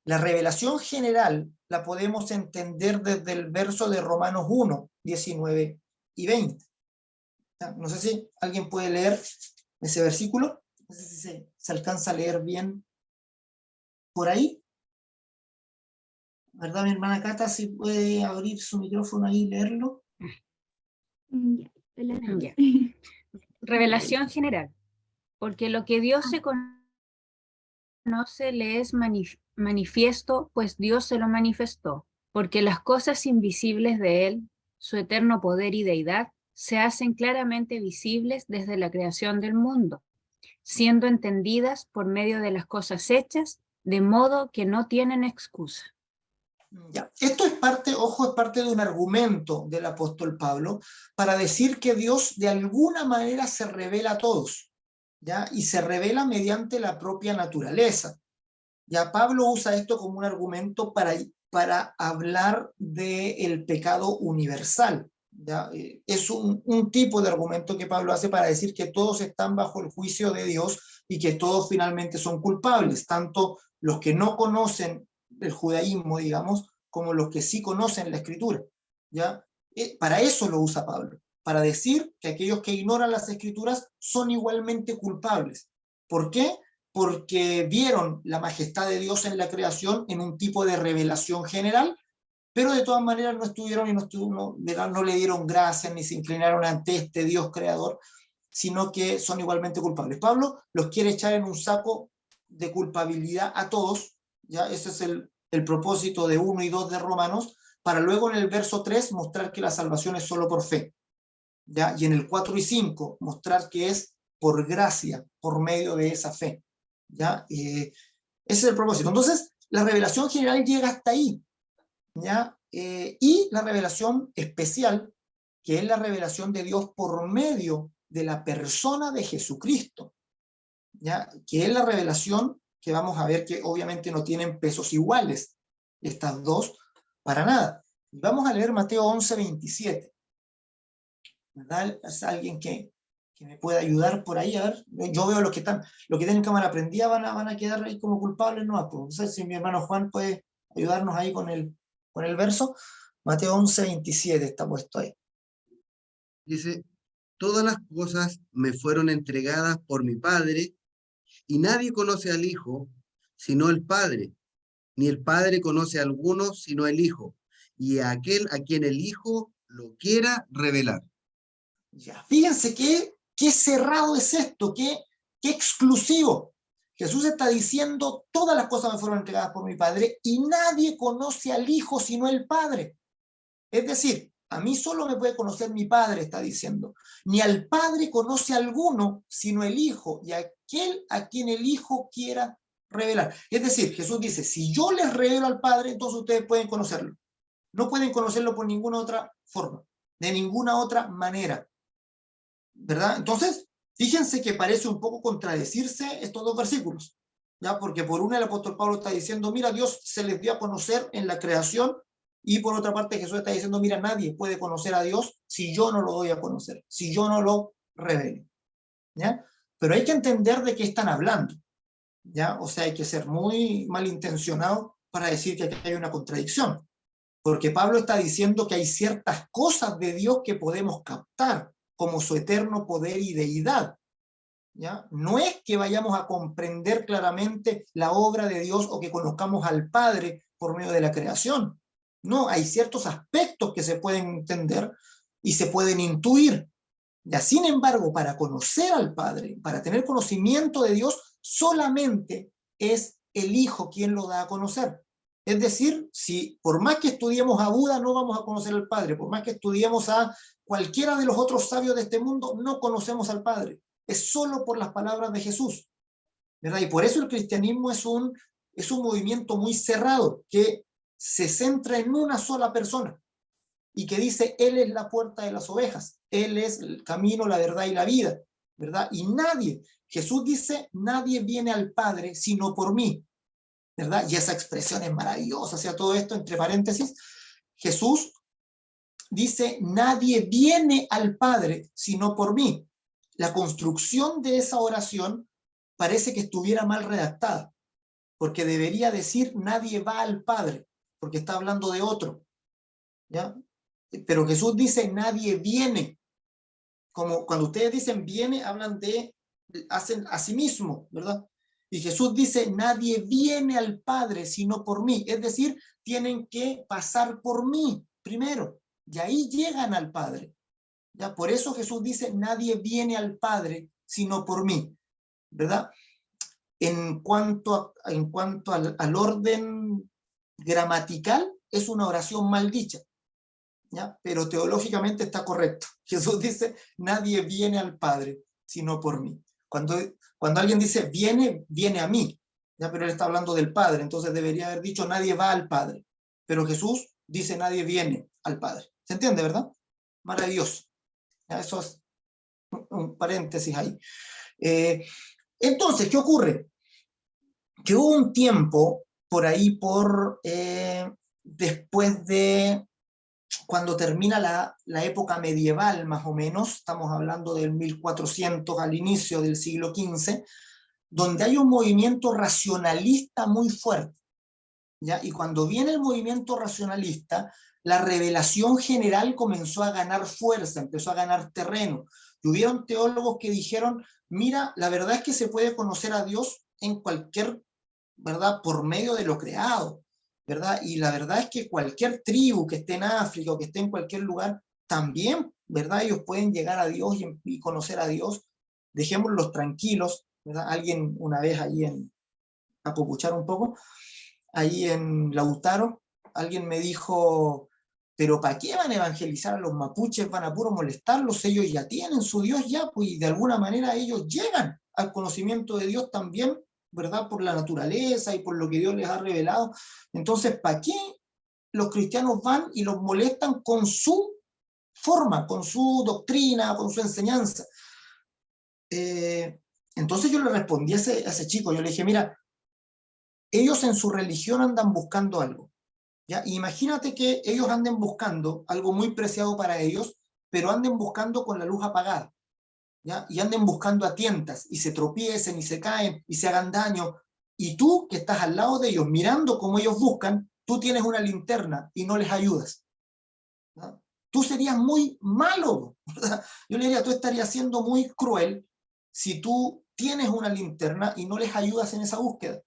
La revelación general la podemos entender desde el verso de Romanos 1, 19 y 20. No sé si alguien puede leer ese versículo. No sé si se alcanza a leer bien por ahí. ¿Verdad, mi hermana Cata? Si puede abrir su micrófono ahí y leerlo. Ya. Revelación general. Porque lo que Dios se conoce le es manifiesto, pues Dios se lo manifestó. Porque las cosas invisibles de Él, su eterno poder y deidad, se hacen claramente visibles desde la creación del mundo, siendo entendidas por medio de las cosas hechas, de modo que no tienen excusa. Ya. Esto es parte, ojo, es parte de un argumento del apóstol Pablo para decir que Dios de alguna manera se revela a todos, ¿ya? Y se revela mediante la propia naturaleza. Ya Pablo usa esto como un argumento para hablar del pecado universal. ¿Ya? Es un tipo de argumento que Pablo hace para decir que todos están bajo el juicio de Dios y que todos finalmente son culpables, tanto los que no conocen el judaísmo, digamos, como los que sí conocen la Escritura. ¿Ya? Para eso lo usa Pablo, para decir que aquellos que ignoran las Escrituras son igualmente culpables. ¿Por qué? Porque vieron la majestad de Dios en la creación en un tipo de revelación general, pero de todas maneras no estuvieron y no le dieron gracias ni se inclinaron ante este Dios creador, sino que son igualmente culpables. Pablo los quiere echar en un saco de culpabilidad a todos, ¿ya? Ese es el propósito de 1 y 2 de Romanos, para luego en el verso 3 mostrar que la salvación es solo por fe, ¿ya? Y en el 4 y 5 mostrar que es por gracia, por medio de esa fe, ¿ya? Ese es el propósito. Entonces, la revelación general llega hasta ahí, ¿ya? Y la revelación especial, que es la revelación de Dios por medio de la persona de Jesucristo, ¿ya? Que es la revelación que vamos a ver que obviamente no tienen pesos iguales, estas dos, para nada. Vamos a leer Mateo 11:27. ¿Verdad? ¿Es alguien que me pueda ayudar por ahí? A ver, yo veo los que tienen cámara prendida van a quedar ahí como culpables, no, pues, no sé si mi hermano Juan puede ayudarnos ahí con el verso. Mateo 11:27 está puesto ahí. Dice, todas las cosas me fueron entregadas por mi Padre, y nadie conoce al Hijo sino el Padre, ni el Padre conoce a alguno sino el Hijo, y a aquel a quien el Hijo lo quiera revelar. Ya, fíjense qué cerrado es esto, qué exclusivo. Jesús está diciendo, todas las cosas me fueron entregadas por mi Padre, y nadie conoce al Hijo sino el Padre. Es decir, a mí solo me puede conocer mi Padre, está diciendo. Ni al Padre conoce alguno, sino el Hijo, y aquel a quien el Hijo quiera revelar. Es decir, Jesús dice, si yo les revelo al Padre, entonces ustedes pueden conocerlo. No pueden conocerlo por ninguna otra forma, de ninguna otra manera, ¿verdad? Entonces, fíjense que parece un poco contradecirse estos dos versículos, ¿ya? Porque por una el apóstol Pablo está diciendo, mira, Dios se les dio a conocer en la creación, y por otra parte Jesús está diciendo, mira, nadie puede conocer a Dios si yo no lo doy a conocer, si yo no lo revelo, ¿ya? Pero hay que entender de qué están hablando, ¿ya? O sea, hay que ser muy malintencionado para decir que aquí hay una contradicción, porque Pablo está diciendo que hay ciertas cosas de Dios que podemos captar, como su eterno poder y deidad, ¿ya? No es que vayamos a comprender claramente la obra de Dios o que conozcamos al Padre por medio de la creación. No, hay ciertos aspectos que se pueden entender y se pueden intuir. Ya, sin embargo, para conocer al Padre, para tener conocimiento de Dios, solamente es el Hijo quien lo da a conocer. Es decir, si por más que estudiemos a Buda, no vamos a conocer al Padre, por más que estudiemos a cualquiera de los otros sabios de este mundo, no conocemos al Padre. Es solo por las palabras de Jesús, ¿verdad? Y por eso el cristianismo es un movimiento muy cerrado, que se centra en una sola persona y que dice, Él es la puerta de las ovejas, Él es el camino, la verdad y la vida, ¿verdad? Y Jesús dice, nadie viene al Padre sino por mí, ¿verdad? Y esa expresión es maravillosa, o sea, todo esto entre paréntesis, Jesús dice, nadie viene al Padre sino por mí. La construcción de esa oración parece que estuviera mal redactada, porque debería decir, nadie va al Padre, porque está hablando de otro, ¿ya? Pero Jesús dice, nadie viene. Como cuando ustedes dicen viene, hacen a sí mismo, ¿verdad? Y Jesús dice, nadie viene al Padre sino por mí. Es decir, tienen que pasar por mí primero, y ahí llegan al Padre. ¿Ya? Por eso Jesús dice, nadie viene al Padre sino por mí, ¿verdad? En cuanto al orden gramatical, es una oración mal dicha, ¿ya? Pero teológicamente está correcto. Jesús dice, nadie viene al Padre sino por mí. Cuando alguien dice viene a mí, ¿ya? Pero él está hablando del Padre, entonces debería haber dicho nadie va al Padre. Pero Jesús dice nadie viene al Padre. ¿Se entiende, verdad? Maravilloso. ¿Ya? Eso es un paréntesis ahí. Entonces, ¿qué ocurre? Que hubo un tiempo por ahí, después de cuando termina la época medieval, más o menos, estamos hablando del 1400 al inicio del siglo XV, donde hay un movimiento racionalista muy fuerte, ¿ya? Y cuando viene el movimiento racionalista, la revelación general comenzó a ganar fuerza, empezó a ganar terreno. Y hubieron teólogos que dijeron, mira, la verdad es que se puede conocer a Dios en cualquier, ¿verdad?, por medio de lo creado, ¿verdad? Y la verdad es que cualquier tribu que esté en África o que esté en cualquier lugar, también, ¿verdad?, ellos pueden llegar a Dios y conocer a Dios. Dejémoslos tranquilos, ¿verdad? Alguien una vez ahí apopuchar un poco, ahí en Lautaro, alguien me dijo, pero ¿para qué van a evangelizar a los mapuches? Van a puro molestarlos, ellos ya tienen su Dios ya, pues, y de alguna manera ellos llegan al conocimiento de Dios también, ¿verdad? Por la naturaleza y por lo que Dios les ha revelado. Entonces, ¿para qué los cristianos van y los molestan con su forma, con su doctrina, con su enseñanza? Entonces yo le respondí a ese chico, yo le dije, mira, ellos en su religión andan buscando algo, ¿ya? Imagínate que ellos anden buscando algo muy preciado para ellos, pero anden buscando con la luz apagada, ¿ya? Y anden buscando a tientas, y se tropiecen, y se caen, y se hagan daño, y tú que estás al lado de ellos, mirando cómo ellos buscan, tú tienes una linterna y no les ayudas, ¿no? Tú serías muy malo, ¿verdad? Yo le diría, tú estarías siendo muy cruel si tú tienes una linterna y no les ayudas en esa búsqueda.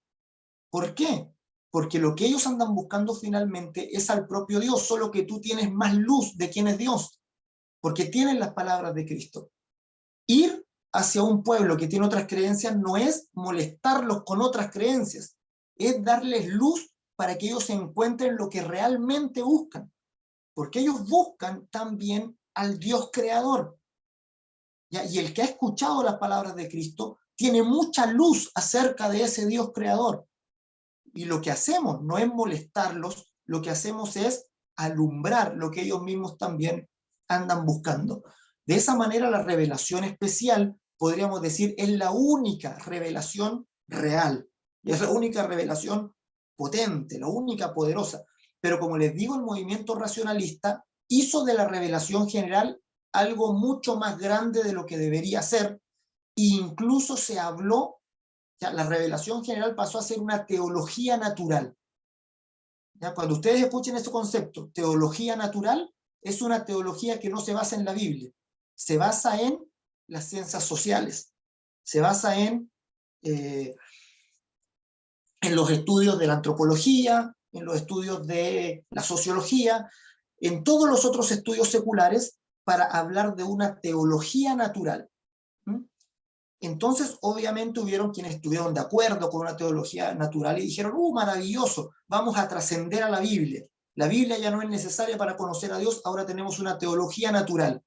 ¿Por qué? Porque lo que ellos andan buscando finalmente es al propio Dios, solo que tú tienes más luz de quién es Dios, porque tienes las palabras de Cristo. Ir hacia un pueblo que tiene otras creencias no es molestarlos con otras creencias, es darles luz para que ellos encuentren lo que realmente buscan, porque ellos buscan también al Dios creador. ¿Ya? Y el que ha escuchado las palabras de Cristo tiene mucha luz acerca de ese Dios creador. Y lo que hacemos no es molestarlos, lo que hacemos es alumbrar lo que ellos mismos también andan buscando. De esa manera la revelación especial, podríamos decir, es la única revelación real, y es la única revelación potente, la única poderosa. Pero como les digo, el movimiento racionalista hizo de la revelación general algo mucho más grande de lo que debería ser, e incluso se habló. Ya, la revelación general pasó a ser una teología natural. ¿Ya? Cuando ustedes escuchen este concepto, teología natural, es una teología que no se basa en la Biblia, se basa en las ciencias sociales, se basa en los estudios de la antropología, en los estudios de la sociología, en todos los otros estudios seculares para hablar de una teología natural. ¿Mm? Entonces, obviamente, hubieron quienes estuvieron de acuerdo con una teología natural y dijeron, maravilloso, vamos a trascender a la Biblia. La Biblia ya no es necesaria para conocer a Dios, ahora tenemos una teología natural.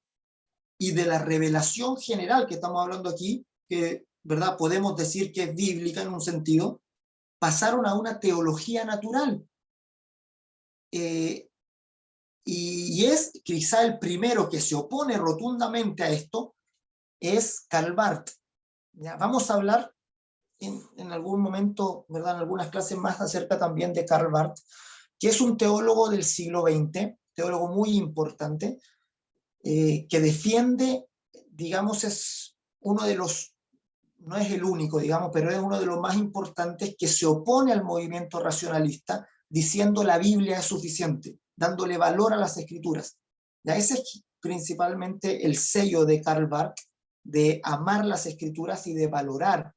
Y de la revelación general que estamos hablando aquí, que, ¿verdad?, podemos decir que es bíblica en un sentido, pasaron a una teología natural. Y es quizá el primero que se opone rotundamente a esto, es Karl Barth. ¿Ya? Vamos a hablar en algún momento, ¿verdad?, en algunas clases más acerca también de Karl Barth, que es un teólogo del siglo XX, teólogo muy importante, que defiende, digamos, es uno de los, no es el único, digamos, pero es uno de los más importantes que se opone al movimiento racionalista, diciendo la Biblia es suficiente, dándole valor a las escrituras. Ya ese es principalmente el sello de Karl Barth, de amar las escrituras y de valorar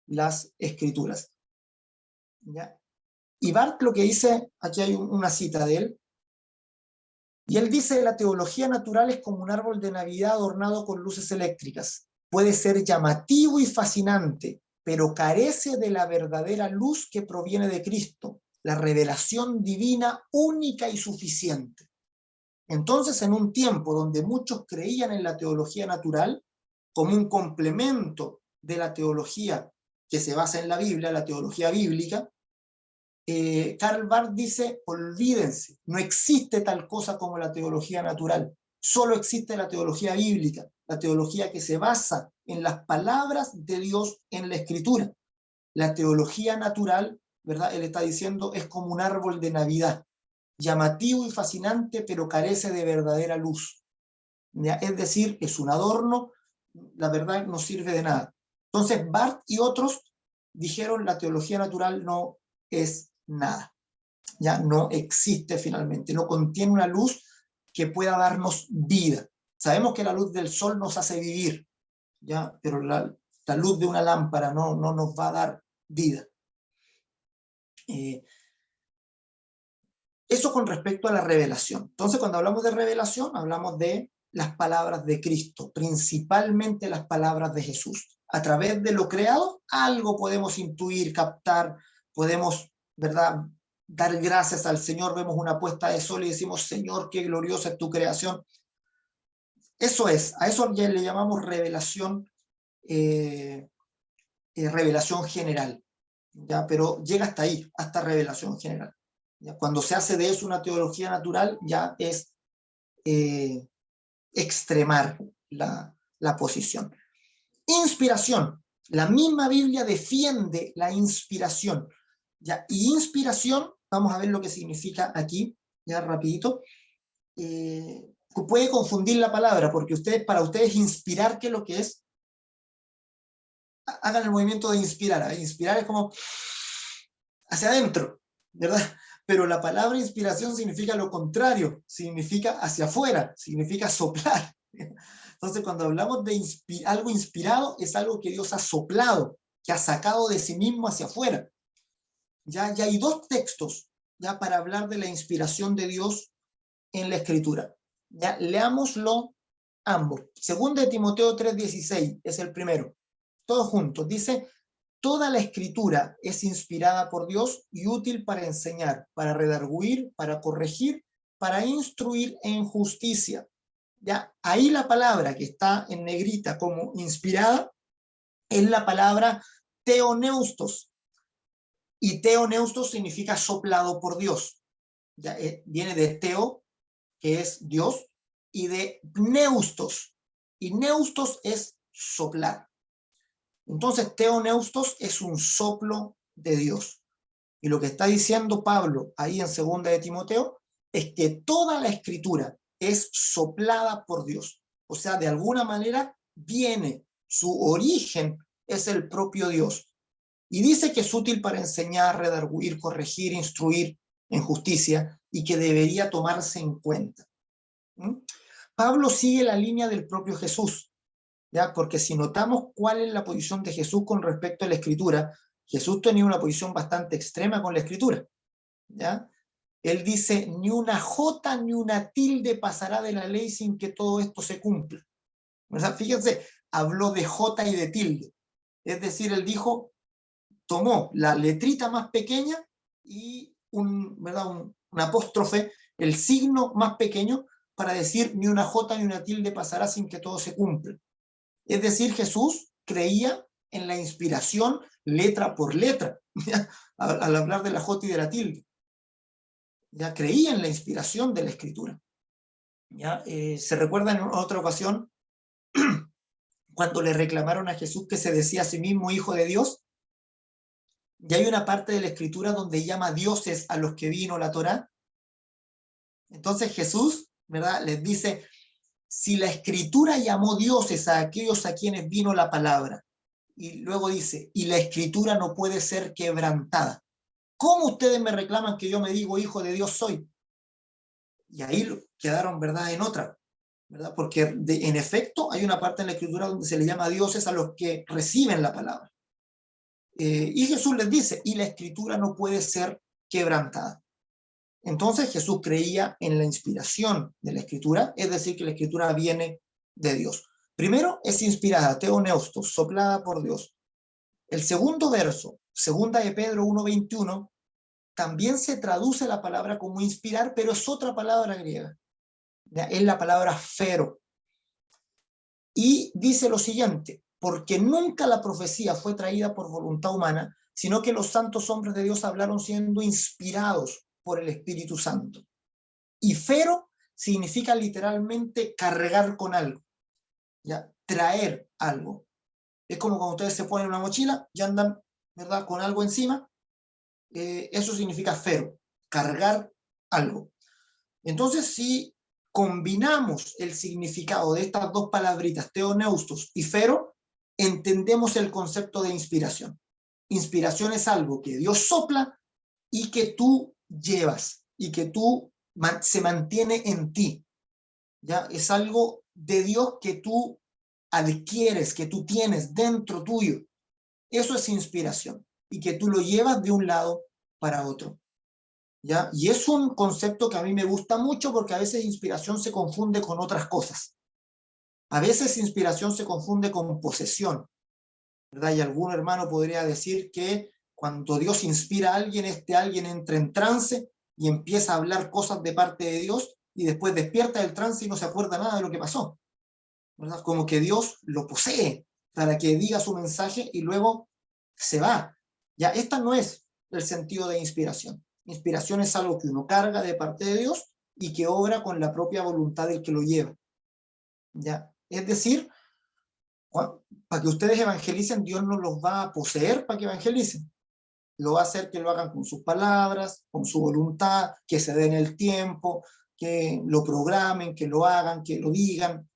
las escrituras. ¿Ya? Y Barth lo que dice, aquí hay una cita de él, y él dice, la teología natural es como un árbol de Navidad adornado con luces eléctricas. Puede ser llamativo y fascinante, pero carece de la verdadera luz que proviene de Cristo, la revelación divina única y suficiente. Entonces, en un tiempo donde muchos creían en la teología natural como un complemento de la teología que se basa en la Biblia, la teología bíblica, Karl Barth dice, olvídense, no existe tal cosa como la teología natural, solo existe la teología bíblica, la teología que se basa en las palabras de Dios en la Escritura. La teología natural, ¿verdad?, él está diciendo, es como un árbol de Navidad, llamativo y fascinante, pero carece de verdadera luz. ¿Ya? Es decir, es un adorno, la verdad no sirve de nada. Entonces, Barth y otros dijeron, la teología natural no es nada, ya no existe finalmente, no contiene una luz que pueda darnos vida. Sabemos que la luz del sol nos hace vivir, ya, pero la luz de una lámpara no nos va a dar vida. Eso con respecto a la revelación. Entonces, cuando hablamos de revelación, hablamos de las palabras de Cristo, principalmente las palabras de Jesús. A través de lo creado, algo podemos intuir, captar, podemos, ¿verdad?, dar gracias al Señor, vemos una puesta de sol y decimos, Señor, qué gloriosa es tu creación. Eso es, a eso ya le llamamos revelación, revelación general, ¿ya? Pero llega hasta ahí, hasta revelación general. ¿Ya? Cuando se hace de eso una teología natural, ya es extremar la posición. Inspiración. La misma Biblia defiende la inspiración. ¿Ya? Y inspiración, vamos a ver lo que significa aquí, ya rapidito. Puede confundir la palabra, porque para ustedes inspirar, ¿qué es lo que es? Hagan el movimiento de inspirar. Inspirar es como hacia adentro, ¿verdad? Pero la palabra inspiración significa lo contrario, significa hacia afuera, significa soplar. Entonces, cuando hablamos de algo inspirado, es algo que Dios ha soplado, que ha sacado de sí mismo hacia afuera. Ya hay dos textos ya para hablar de la inspiración de Dios en la Escritura. Ya, leámoslo ambos. Segunda de Timoteo 3:16 es el primero. Todos juntos. Dice, toda la Escritura es inspirada por Dios y útil para enseñar, para redarguir, para corregir, para instruir en justicia. Ya, ahí la palabra que está en negrita como inspirada es la palabra theoneustos. Y theoneustos significa soplado por Dios. Ya, viene de theo, que es Dios, y de neustos. Y neustos es soplar. Entonces, theoneustos es un soplo de Dios. Y lo que está diciendo Pablo ahí en 2 de Timoteo es que toda la Escritura es soplada por Dios. O sea, de alguna manera viene, su origen es el propio Dios. Y dice que es útil para enseñar, redarguir, corregir, instruir en justicia y que debería tomarse en cuenta. Pablo sigue la línea del propio Jesús, ¿ya? Porque si notamos cuál es la posición de Jesús con respecto a la Escritura, Jesús tenía una posición bastante extrema con la Escritura, ¿ya? Él dice, ni una jota ni una tilde pasará de la ley sin que todo esto se cumpla. O sea, fíjense, habló de jota y de tilde. Es decir, él dijo, tomó la letrita más pequeña y un apóstrofe, el signo más pequeño, para decir ni una jota ni una tilde pasará sin que todo se cumpla. Es decir, Jesús creía en la inspiración letra por letra, ¿ya? Al hablar de la jota y de la tilde. Ya creía en la inspiración de la Escritura. ¿Ya? Se recuerda en otra ocasión cuando le reclamaron a Jesús que se decía a sí mismo hijo de Dios. Y hay una parte de la Escritura donde llama dioses a los que vino la Torá. Entonces Jesús, ¿verdad?, les dice, si la Escritura llamó dioses a aquellos a quienes vino la palabra, y luego dice, y la Escritura no puede ser quebrantada, ¿cómo ustedes me reclaman que yo me digo hijo de Dios soy? Y ahí quedaron, ¿verdad?, en otra, ¿verdad? Porque en efecto hay una parte en la Escritura donde se le llama dioses a los que reciben la palabra. Y Jesús les dice, y la Escritura no puede ser quebrantada. Entonces Jesús creía en la inspiración de la Escritura, es decir, que la Escritura viene de Dios. Primero, es inspirada, theoneustos, soplada por Dios. El segundo verso, segunda de Pedro 1:21, también se traduce la palabra como inspirar, pero es otra palabra griega. Es la palabra fero. Y dice lo siguiente, porque nunca la profecía fue traída por voluntad humana, sino que los santos hombres de Dios hablaron siendo inspirados por el Espíritu Santo. Y fero significa literalmente cargar con algo, ¿ya? Traer algo. Es como cuando ustedes se ponen una mochila y andan, ¿verdad?, con algo encima. Eso significa fero, cargar algo. Entonces, si combinamos el significado de estas dos palabritas, theoneustos y fero, entendemos el concepto de inspiración. Inspiración es algo que Dios sopla y que tú llevas y que tú se mantiene en ti. ¿Ya? Es algo de Dios que tú adquieres, que tú tienes dentro tuyo. Eso es inspiración y que tú lo llevas de un lado para otro. ¿Ya? Y es un concepto que a mí me gusta mucho porque a veces inspiración se confunde con otras cosas. A veces inspiración se confunde con posesión, ¿verdad? Y algún hermano podría decir que Cuando Dios inspira a alguien, alguien entra en trance y empieza a hablar cosas de parte de Dios, y después despierta del trance y no se acuerda nada de lo que pasó, ¿verdad? Como que Dios lo posee para que diga su mensaje y luego se va. Ya, esta no es el sentido de inspiración. Inspiración es algo que uno carga de parte de Dios y que obra con la propia voluntad del que lo lleva. ¿Ya? Es decir, para que ustedes evangelicen, Dios no los va a poseer para que evangelicen. Lo va a hacer que lo hagan con sus palabras, con su voluntad, que se den el tiempo, que lo programen, que lo hagan, que lo digan.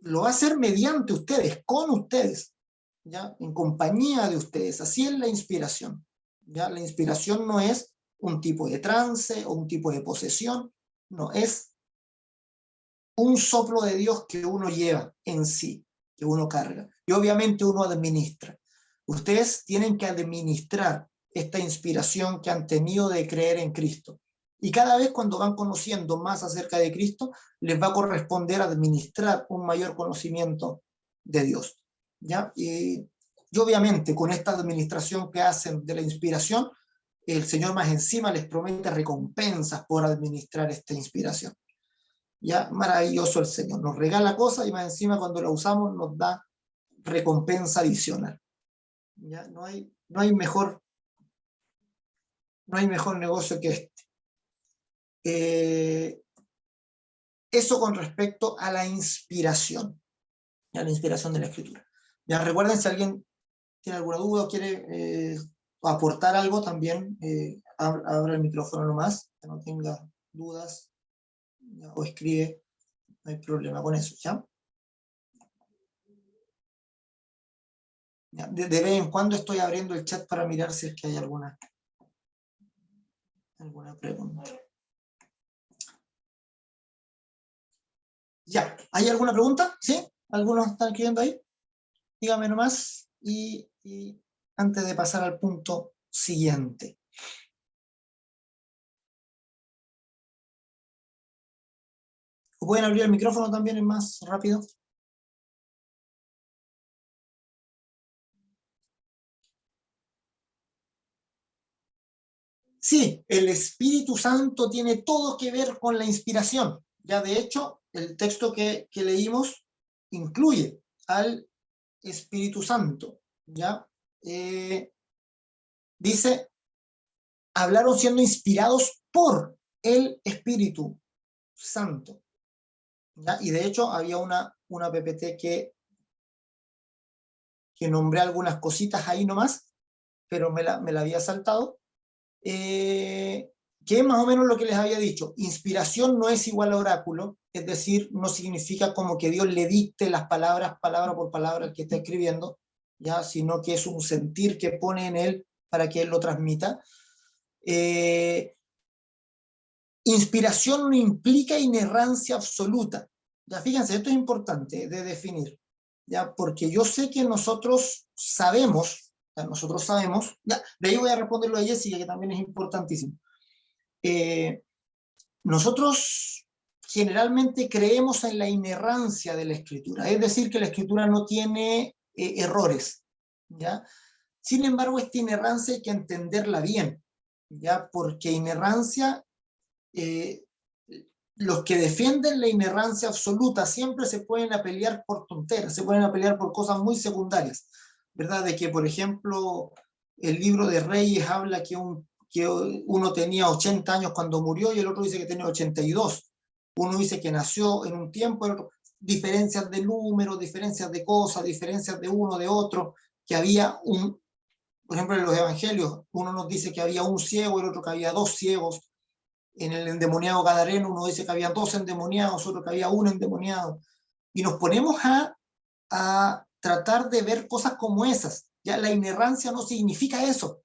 Lo va a hacer mediante ustedes, con ustedes, ¿ya? En compañía de ustedes. Así es la inspiración, ¿ya? La inspiración no es un tipo de trance o un tipo de posesión, no, es un soplo de Dios que uno lleva en sí, que uno carga. Y obviamente uno administra. Ustedes tienen que administrar esta inspiración que han tenido de creer en Cristo. Y cada vez cuando van conociendo más acerca de Cristo, les va a corresponder administrar un mayor conocimiento de Dios, ¿ya? Y obviamente con esta administración que hacen de la inspiración, el Señor más encima les promete recompensas por administrar esta inspiración. Ya, maravilloso el Señor, nos regala cosas y más encima cuando la usamos nos da recompensa adicional. Ya, no hay mejor negocio que este. Eso con respecto a la inspiración, a la inspiración de la Escritura. Ya, recuerden, si alguien tiene alguna duda o quiere aportar algo también, abra el micrófono nomás, que no tenga dudas, ya, o escribe, no hay problema con eso, ¿ya? De vez en cuando estoy abriendo el chat para mirar si es que hay alguna pregunta. Ya, ¿hay alguna pregunta? ¿Sí? ¿Algunos están escribiendo ahí? Dígame nomás y antes de pasar al punto siguiente. ¿O pueden abrir el micrófono también, es más rápido? Sí, el Espíritu Santo tiene todo que ver con la inspiración. Ya de hecho, el texto que leímos incluye al Espíritu Santo. ¿Ya? Dice, hablaron siendo inspirados por el Espíritu Santo. ¿Ya? Y de hecho había una PPT que nombré algunas cositas ahí nomás, pero me la había saltado. Que es más o menos lo que les había dicho. Inspiración no es igual a oráculo, es decir, no significa como que Dios le dicte las palabras, palabra por palabra al que está escribiendo, ¿ya? Sino que es un sentir que pone en él para que él lo transmita. Inspiración no implica inerrancia absoluta. Ya fíjense, esto es importante de definir, ¿ya? Porque yo sé que nosotros sabemos, ya, de ahí voy a responderlo a Jessica, que también es importantísimo. Nosotros generalmente creemos en la inerrancia de la escritura, es decir, que la escritura no tiene errores, ¿ya? Sin embargo, esta inerrancia hay que entenderla bien, ¿ya? Porque inerrancia, los que defienden la inerrancia absoluta siempre se pueden a pelear por tonteras, se pueden a pelear por cosas muy secundarias, ¿verdad? De que, por ejemplo, el libro de Reyes habla que uno tenía 80 años cuando murió y el otro dice que tenía 82. Uno dice que nació en un tiempo, el otro, diferencias de números, diferencias de cosas, diferencias de uno, de otro, que había por ejemplo, en los evangelios, uno nos dice que había un ciego, el otro que había dos ciegos. En el endemoniado gadareno uno dice que había dos endemoniados, otro que había un endemoniado. Y nos ponemos a tratar de ver cosas como esas. Ya la inerrancia no significa eso.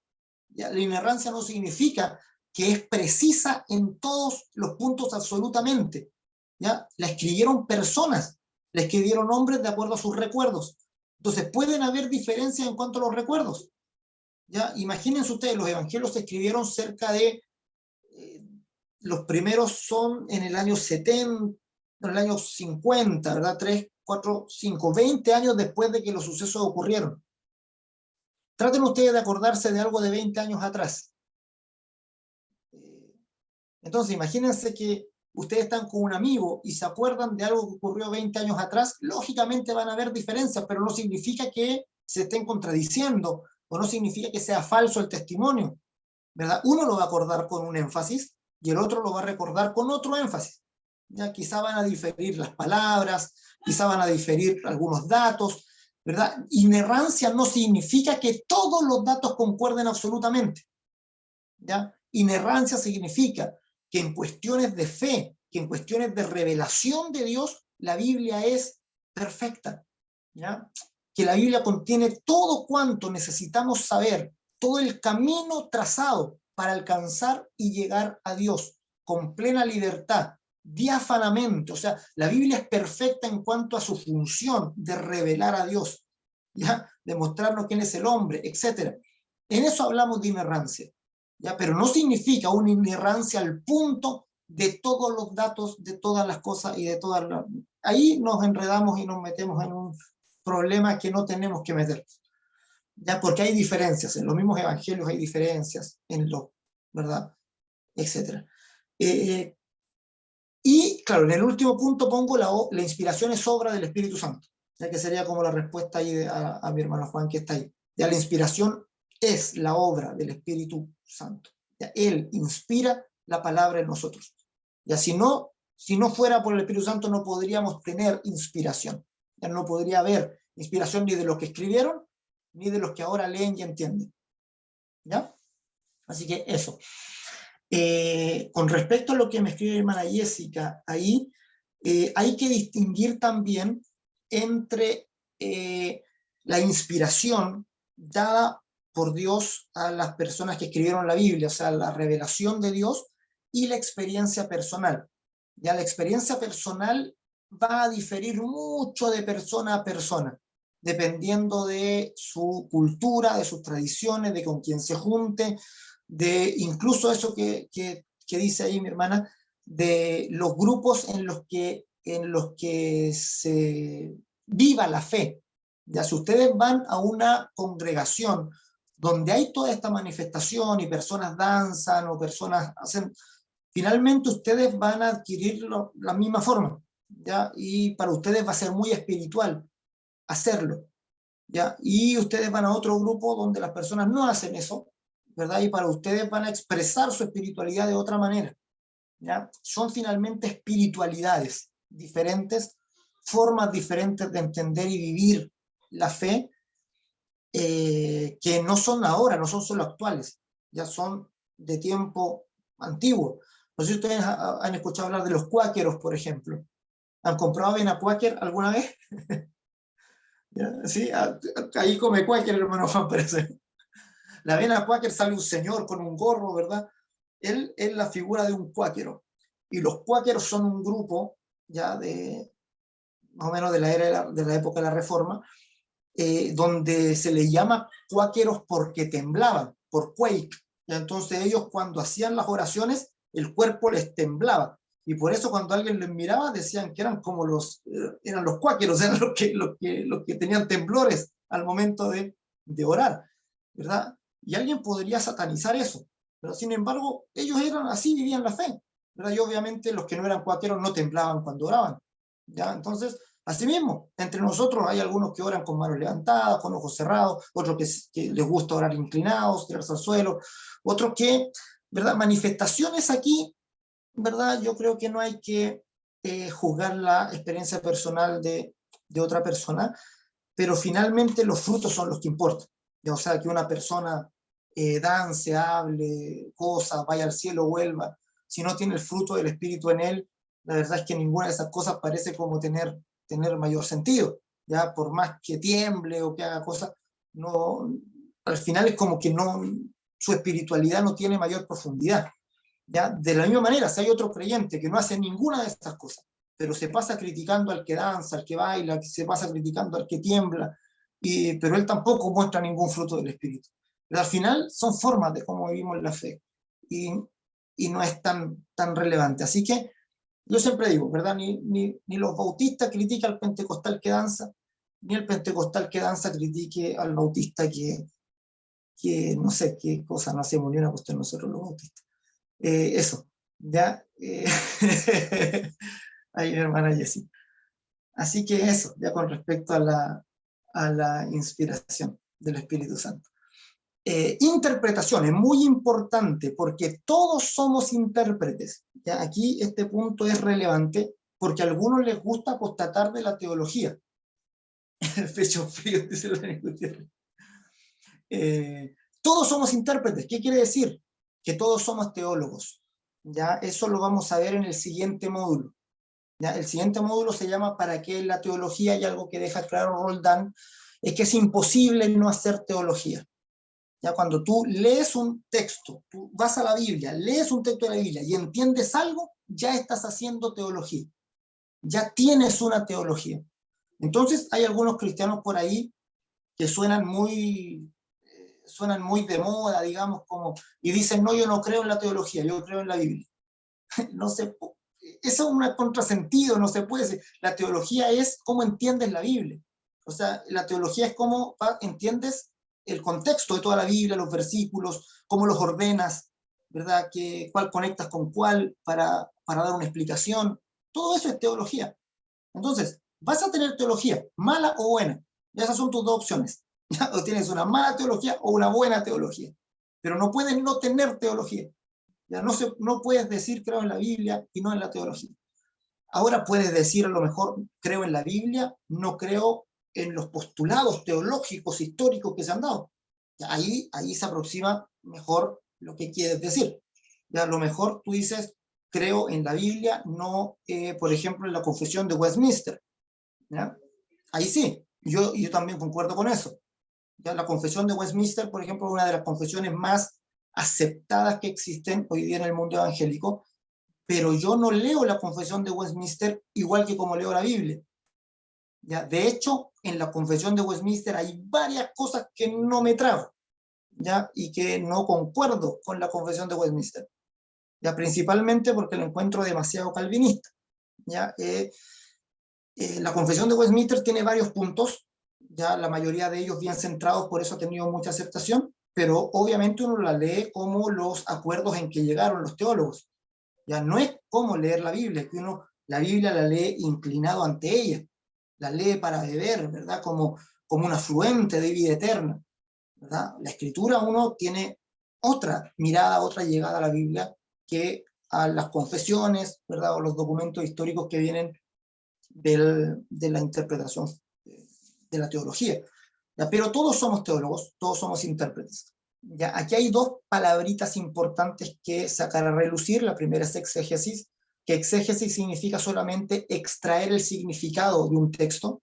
Ya la inerrancia no significa que es precisa en todos los puntos absolutamente. ¿Ya? La escribieron personas, la escribieron hombres de acuerdo a sus recuerdos. Entonces pueden haber diferencias en cuanto a los recuerdos. ¿Ya? Imagínense ustedes, los evangelios se escribieron cerca de, los primeros son en el año 70, en el año 50, ¿verdad? 3, 4, 5, 20 años después de que los sucesos ocurrieron. Traten ustedes de acordarse de algo de 20 años atrás. Entonces, imagínense que ustedes están con un amigo y se acuerdan de algo que ocurrió 20 años atrás, lógicamente van a haber diferencias, pero no significa que se estén contradiciendo, o no significa que sea falso el testimonio, ¿verdad? Uno lo va a acordar con un énfasis y el otro lo va a recordar con otro énfasis. Ya quizá van a diferir las palabras, quizá van a diferir algunos datos, ¿verdad? Inerrancia no significa que todos los datos concuerden absolutamente, ¿ya? Inerrancia significa que en cuestiones de fe, que en cuestiones de revelación de Dios, la Biblia es perfecta, ¿ya? Que la Biblia contiene todo cuanto necesitamos saber, todo el camino trazado para alcanzar y llegar a Dios con plena libertad, diáfanamente. O sea, la Biblia es perfecta en cuanto a su función de revelar a Dios, ¿ya? De mostrarnos quién es el hombre, etc. En eso hablamos de inerrancia, ¿ya? Pero no significa una inerrancia al punto de todos los datos, de todas las cosas y de todas las... Ahí nos enredamos y nos metemos en un problema que no tenemos que meter, ya, porque hay diferencias, en los mismos evangelios hay diferencias, en lo, ¿verdad? Etcétera. Y claro, en el último punto pongo la inspiración es obra del Espíritu Santo, ya que sería como la respuesta ahí a mi hermano Juan que está ahí. Ya la inspiración es la obra del Espíritu Santo. Ya, Él inspira la palabra en nosotros. Ya si no fuera por el Espíritu Santo no podríamos tener inspiración. Ya no podría haber inspiración ni de los que escribieron, ni de los que ahora leen y entienden. ¿Ya? Así que eso. Con respecto a lo que me escribe mi hermana Jessica, ahí hay que distinguir también entre la inspiración dada por Dios a las personas que escribieron la Biblia, o sea, la revelación de Dios, y la experiencia personal. Ya la experiencia personal va a diferir mucho de persona a persona, dependiendo de su cultura, de sus tradiciones, de con quién se junte, de incluso eso que dice ahí mi hermana, de los grupos en los que se viva la fe. Ya si ustedes van a una congregación donde hay toda esta manifestación y personas danzan o personas hacen, finalmente ustedes van a adquirir la misma forma, ¿ya? Y para ustedes va a ser muy espiritual hacerlo, ¿ya? Y ustedes van a otro grupo donde las personas no hacen eso, ¿verdad? Y para ustedes van a expresar su espiritualidad de otra manera, ¿ya? Son finalmente espiritualidades diferentes, formas diferentes de entender y vivir la fe, que no son ahora, no son solo actuales, ya son de tiempo antiguo. No sé si ustedes han escuchado hablar de los cuáqueros, por ejemplo. ¿Han comprado avena cuáquer alguna vez? ¿Ya? Sí, ahí come cuáquer, hermano Juan, parece. La avena cuáquer sale un señor con un gorro, ¿verdad? Él es la figura de un cuáquero. Y los cuáqueros son un grupo, ya de más o menos de la época de la Reforma, donde se les llama cuáqueros porque temblaban, por quake. Y entonces ellos cuando hacían las oraciones, el cuerpo les temblaba. Y por eso cuando alguien les miraba decían que eran como eran los cuáqueros, eran los que tenían temblores al momento de orar, ¿verdad? Y alguien podría satanizar eso, pero sin embargo ellos eran así, vivían la fe, ¿verdad? Y obviamente los que no eran cuáqueros no temblaban cuando oraban, ¿ya? Entonces, asimismo, entre nosotros hay algunos que oran con manos levantadas, con ojos cerrados, otros que les gusta orar inclinados, tirarse al suelo, otros que, ¿verdad? Manifestaciones aquí, ¿verdad? Yo creo que no hay que juzgar la experiencia personal de otra persona, pero finalmente los frutos son los que importan. O sea, que una persona dance, hable, cosas, vaya al cielo, vuelva, si no tiene el fruto del Espíritu en él, la verdad es que ninguna de esas cosas parece como tener mayor sentido. Ya por más que tiemble o que haga cosas, no, al final es como que no, su espiritualidad no tiene mayor profundidad. ¿Ya? De la misma manera, si hay otro creyente que no hace ninguna de estas cosas, pero se pasa criticando al que danza, al que baila, se pasa criticando al que tiembla, pero él tampoco muestra ningún fruto del Espíritu. Pero al final son formas de cómo vivimos la fe y no es tan relevante. Así que yo siempre digo, ¿verdad? Ni los bautistas critican al pentecostal que danza, ni el pentecostal que danza critique al bautista que no sé qué cosa, no hacemos ni una cuestión nosotros los bautistas. Eso, ya. Ahí mi hermana Jessie. Así que eso, ya con respecto a la inspiración del Espíritu Santo. Interpretación es muy importante porque todos somos intérpretes. ¿Ya? Aquí este punto es relevante porque a algunos les gusta apostatar de la teología. El pecho frío, dice Daniel Gutiérrez. Todos somos intérpretes. ¿Qué quiere decir? Que todos somos teólogos. ¿Ya? Eso lo vamos a ver en el siguiente módulo. ¿Ya? El siguiente módulo se llama ¿Para qué la teología? Y algo que deja claro Roldán es que es imposible no hacer teología. Ya cuando tú lees un texto, tú vas a la Biblia, lees un texto de la Biblia y entiendes algo, ya estás haciendo teología. Ya tienes una teología. Entonces hay algunos cristianos por ahí que suenan muy de moda, digamos, como, y dicen, no, yo no creo en la teología, yo creo en la Biblia. No sé, eso es un contrasentido, no se puede decir. La teología es cómo entiendes la Biblia. O sea, la teología es cómo entiendes el contexto de toda la Biblia, los versículos, cómo los ordenas, ¿verdad? Cuál conectas con cuál para dar una explicación. Todo eso es teología. Entonces, vas a tener teología, mala o buena. Y esas son tus dos opciones. ¿Ya? O tienes una mala teología o una buena teología. Pero no puedes no tener teología. Ya no puedes decir creo en la Biblia y no en la teología. Ahora puedes decir a lo mejor creo en la Biblia, no creo en los postulados teológicos históricos que se han dado. Ya, ahí se aproxima mejor lo que quieres decir. Ya, a lo mejor tú dices creo en la Biblia, no, por ejemplo, en la Confesión de Westminster. ¿Ya? Ahí sí, yo también concuerdo con eso. Ya, la Confesión de Westminster, por ejemplo, es una de las confesiones más aceptadas que existen hoy día en el mundo evangélico, pero yo no leo la Confesión de Westminster igual que como leo la Biblia. ¿Ya? De hecho, en la Confesión de Westminster hay varias cosas que no me trago, ¿ya? Y que no concuerdo con la Confesión de Westminster, ¿ya? Principalmente porque lo encuentro demasiado calvinista. ¿Ya? La Confesión de Westminster tiene varios puntos, ya la mayoría de ellos bien centrados, por eso ha tenido mucha aceptación, pero obviamente uno la lee como los acuerdos en que llegaron los teólogos. Ya no es como leer la Biblia, que uno la Biblia la lee inclinado ante ella, la lee para beber, ¿verdad? Como un afluente de vida eterna, ¿verdad? La Escritura uno tiene otra mirada, otra llegada a la Biblia que a las confesiones, ¿verdad? O los documentos históricos que vienen de la interpretación de la teología. ¿Ya? Pero todos somos teólogos, todos somos intérpretes. ¿Ya? Aquí hay dos palabritas importantes que sacar a relucir. La primera es exégesis, que exégesis significa solamente extraer el significado de un texto.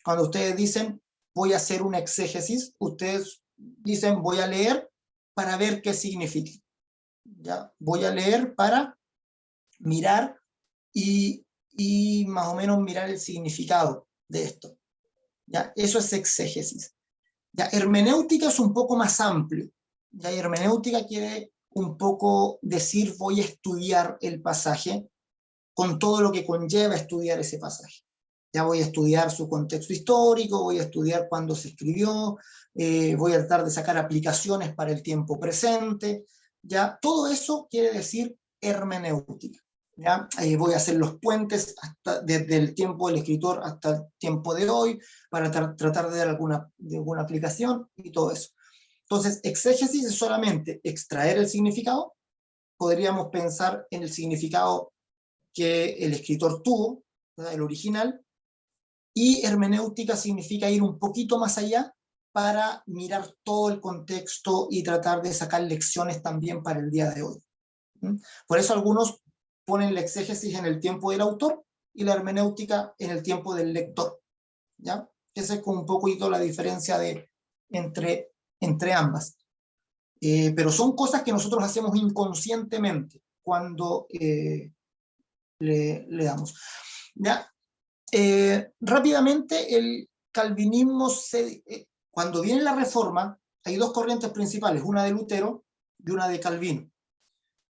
Cuando ustedes dicen voy a hacer una exégesis, ustedes dicen voy a leer para ver qué significa. ¿Ya? Voy a leer para mirar y más o menos mirar el significado de esto. ¿Ya? Eso es exégesis. ¿Ya? Hermenéutica es un poco más amplio. ¿Ya? Hermenéutica quiere un poco decir voy a estudiar el pasaje con todo lo que conlleva estudiar ese pasaje. Ya voy a estudiar su contexto histórico, voy a estudiar cuándo se escribió, voy a tratar de sacar aplicaciones para el tiempo presente. Ya todo eso quiere decir hermenéutica. ¿Ya? Voy a hacer los puentes desde el tiempo del escritor hasta el tiempo de hoy para tratar de dar alguna aplicación y todo eso. Entonces, exégesis es solamente extraer el significado. Podríamos pensar en el significado que el escritor tuvo, ¿verdad? El original, y hermenéutica significa ir un poquito más allá para mirar todo el contexto y tratar de sacar lecciones también para el día de hoy. Por eso algunos ponen la exégesis en el tiempo del autor y la hermenéutica en el tiempo del lector. ¿Ya? Esa es como un poquito la diferencia entre ambas. Pero son cosas que nosotros hacemos inconscientemente cuando le damos. ¿Ya? Rápidamente, el calvinismo, cuando viene la Reforma, hay dos corrientes principales, una de Lutero y una de Calvino.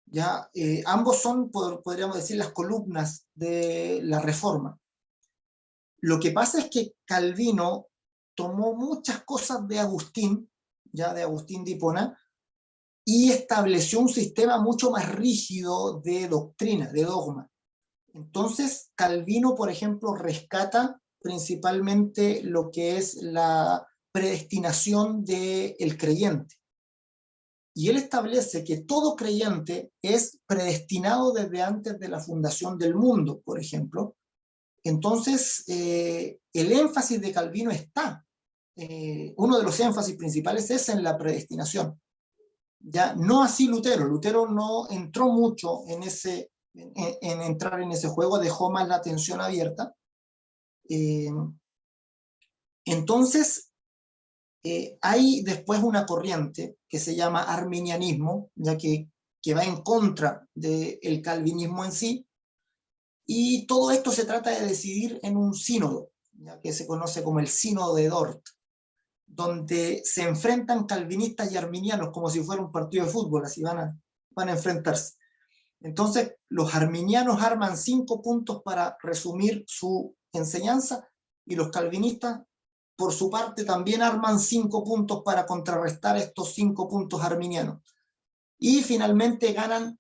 ¿Ya? Ambos son, podríamos decir, las columnas de la Reforma. Lo que pasa es que Calvino tomó muchas cosas de Agustín, ya de Agustín de Hipona, y estableció un sistema mucho más rígido de doctrina, de dogma. Entonces, Calvino, por ejemplo, rescata principalmente lo que es la predestinación del creyente. Y él establece que todo creyente es predestinado desde antes de la fundación del mundo, por ejemplo. Entonces, el énfasis de Calvino está, uno de los énfasis principales es en la predestinación. Ya, no así Lutero. Lutero no entró mucho en entrar en ese juego, dejó más la atención abierta. Entonces, hay después una corriente que se llama arminianismo, ya que va en contra del calvinismo en sí, y todo esto se trata de decidir en un sínodo, ya que se conoce como el sínodo de Dort, donde se enfrentan calvinistas y arminianos como si fuera un partido de fútbol, así van a enfrentarse. Entonces, los arminianos arman 5 puntos para resumir su enseñanza, y los calvinistas, por su parte, también arman 5 puntos para contrarrestar estos 5 puntos arminianos. Y finalmente ganan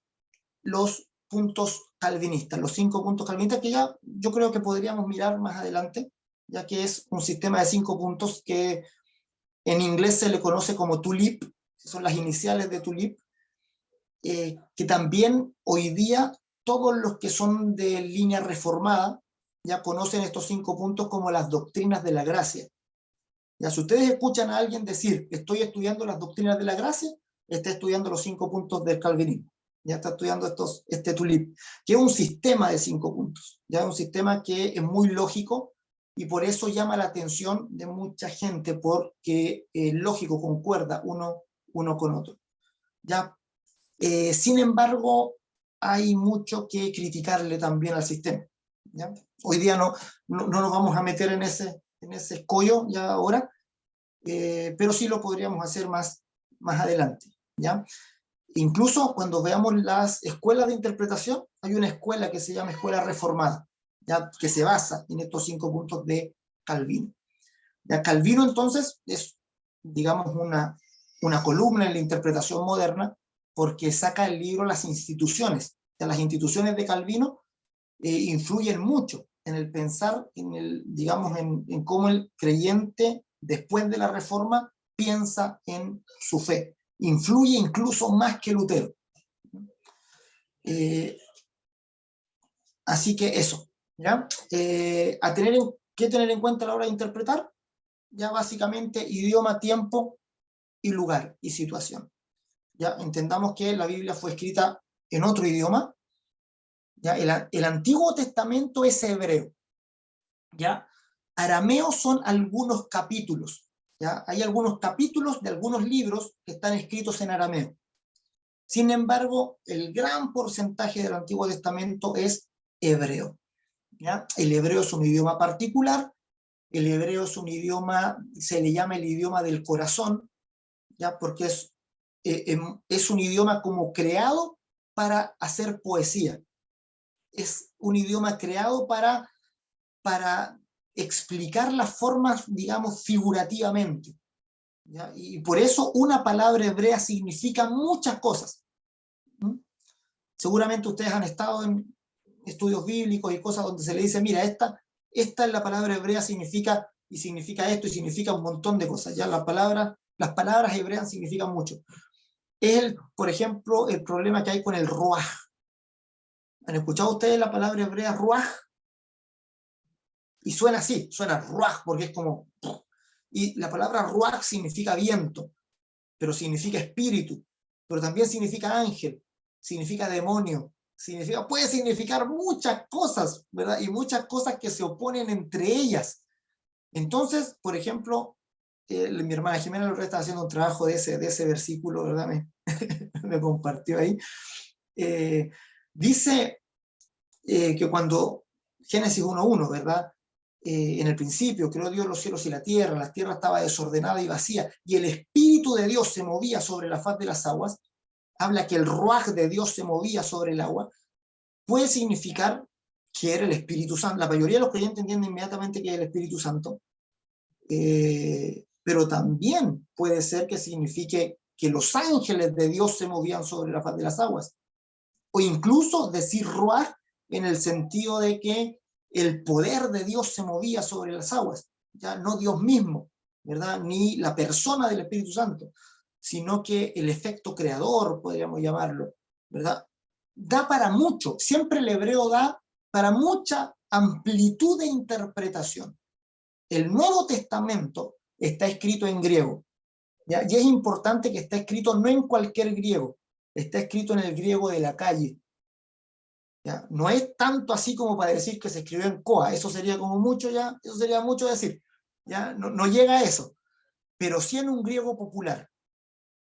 los puntos calvinistas, los 5 puntos calvinistas, que ya yo creo que podríamos mirar más adelante, ya que es un sistema de 5 puntos que en inglés se le conoce como TULIP, que son las iniciales de TULIP, que también hoy día todos los que son de línea reformada ya conocen estos 5 puntos como las doctrinas de la gracia. Ya, si ustedes escuchan a alguien decir estoy estudiando las doctrinas de la gracia, está estudiando los 5 puntos del calvinismo, ya está estudiando este TULIP, que es un sistema de 5 puntos, ya es un sistema que es muy lógico, y por eso llama la atención de mucha gente, porque lógico, concuerda uno con otro. Ya, sin embargo, hay mucho que criticarle también al sistema, ¿ya? Hoy día no nos vamos a meter en ese escollo ya ahora, pero sí lo podríamos hacer más adelante, ¿ya? Incluso cuando veamos las escuelas de interpretación, hay una escuela que se llama Escuela Reformada, ¿ya? Que se basa en estos 5 puntos de Calvino. Ya, Calvino entonces es, digamos, una columna en la interpretación moderna, porque saca el libro Las instituciones. Ya, las instituciones de Calvino influyen mucho en el pensar, digamos, en cómo el creyente después de la Reforma piensa en su fe. Influye incluso más que Lutero. Así que eso, ¿ya? ¿Qué tener en cuenta a la hora de interpretar? Ya básicamente idioma, tiempo y lugar y situación. Ya entendamos que la Biblia fue escrita en otro idioma. ¿Ya? El Antiguo Testamento es hebreo. ¿Ya? Arameo son algunos capítulos. ¿Ya? Hay algunos capítulos de algunos libros que están escritos en arameo. Sin embargo, el gran porcentaje del Antiguo Testamento es hebreo. ¿Ya? El hebreo es un idioma particular. El hebreo es un idioma, se le llama el idioma del corazón, ¿ya? Porque es un idioma como creado para hacer poesía. Es un idioma creado para explicar las formas, digamos, figurativamente, ¿ya? Y por eso una palabra hebrea significa muchas cosas. Seguramente ustedes han estado en estudios bíblicos y cosas donde se le dice, mira, esta es la palabra hebrea, significa esto, y significa un montón de cosas. Ya las palabras hebreas significan mucho. Por ejemplo, el problema que hay con el ruaj. ¿Han escuchado ustedes la palabra hebrea ruaj? Y suena así, suena ruaj, porque es como... Y la palabra ruaj significa viento, pero significa espíritu, pero también significa ángel, significa demonio, puede significar muchas cosas, ¿verdad? Y muchas cosas que se oponen entre ellas. Entonces, por ejemplo, mi hermana Jimena Lourdes está haciendo un trabajo de ese versículo, ¿verdad? Me compartió ahí. Dice que cuando Génesis 1:1, ¿verdad? En el principio creó Dios los cielos y la tierra estaba desordenada y vacía, y el Espíritu de Dios se movía sobre la faz de las aguas. Habla que el ruaj de Dios se movía sobre el agua. Puede significar que era el Espíritu Santo. La mayoría de los creyentes entienden inmediatamente que es el Espíritu Santo. pero también puede ser que signifique que los ángeles de Dios se movían sobre la faz de las aguas, o incluso decir ruaj en el sentido de que el poder de Dios se movía sobre las aguas, ya no Dios mismo, ¿verdad? Ni la persona del Espíritu Santo, sino que el efecto creador, podríamos llamarlo, ¿verdad? Da para mucho, siempre el hebreo da para mucha amplitud de interpretación. El Nuevo Testamento está escrito en griego, ¿ya? Y es importante que está escrito no en cualquier griego, está escrito en el griego de la calle, ¿ya? No es tanto así como para decir que se escribió en Coa, eso sería como mucho ya, eso sería mucho decir, ¿ya? No llega a eso, pero sí en un griego popular,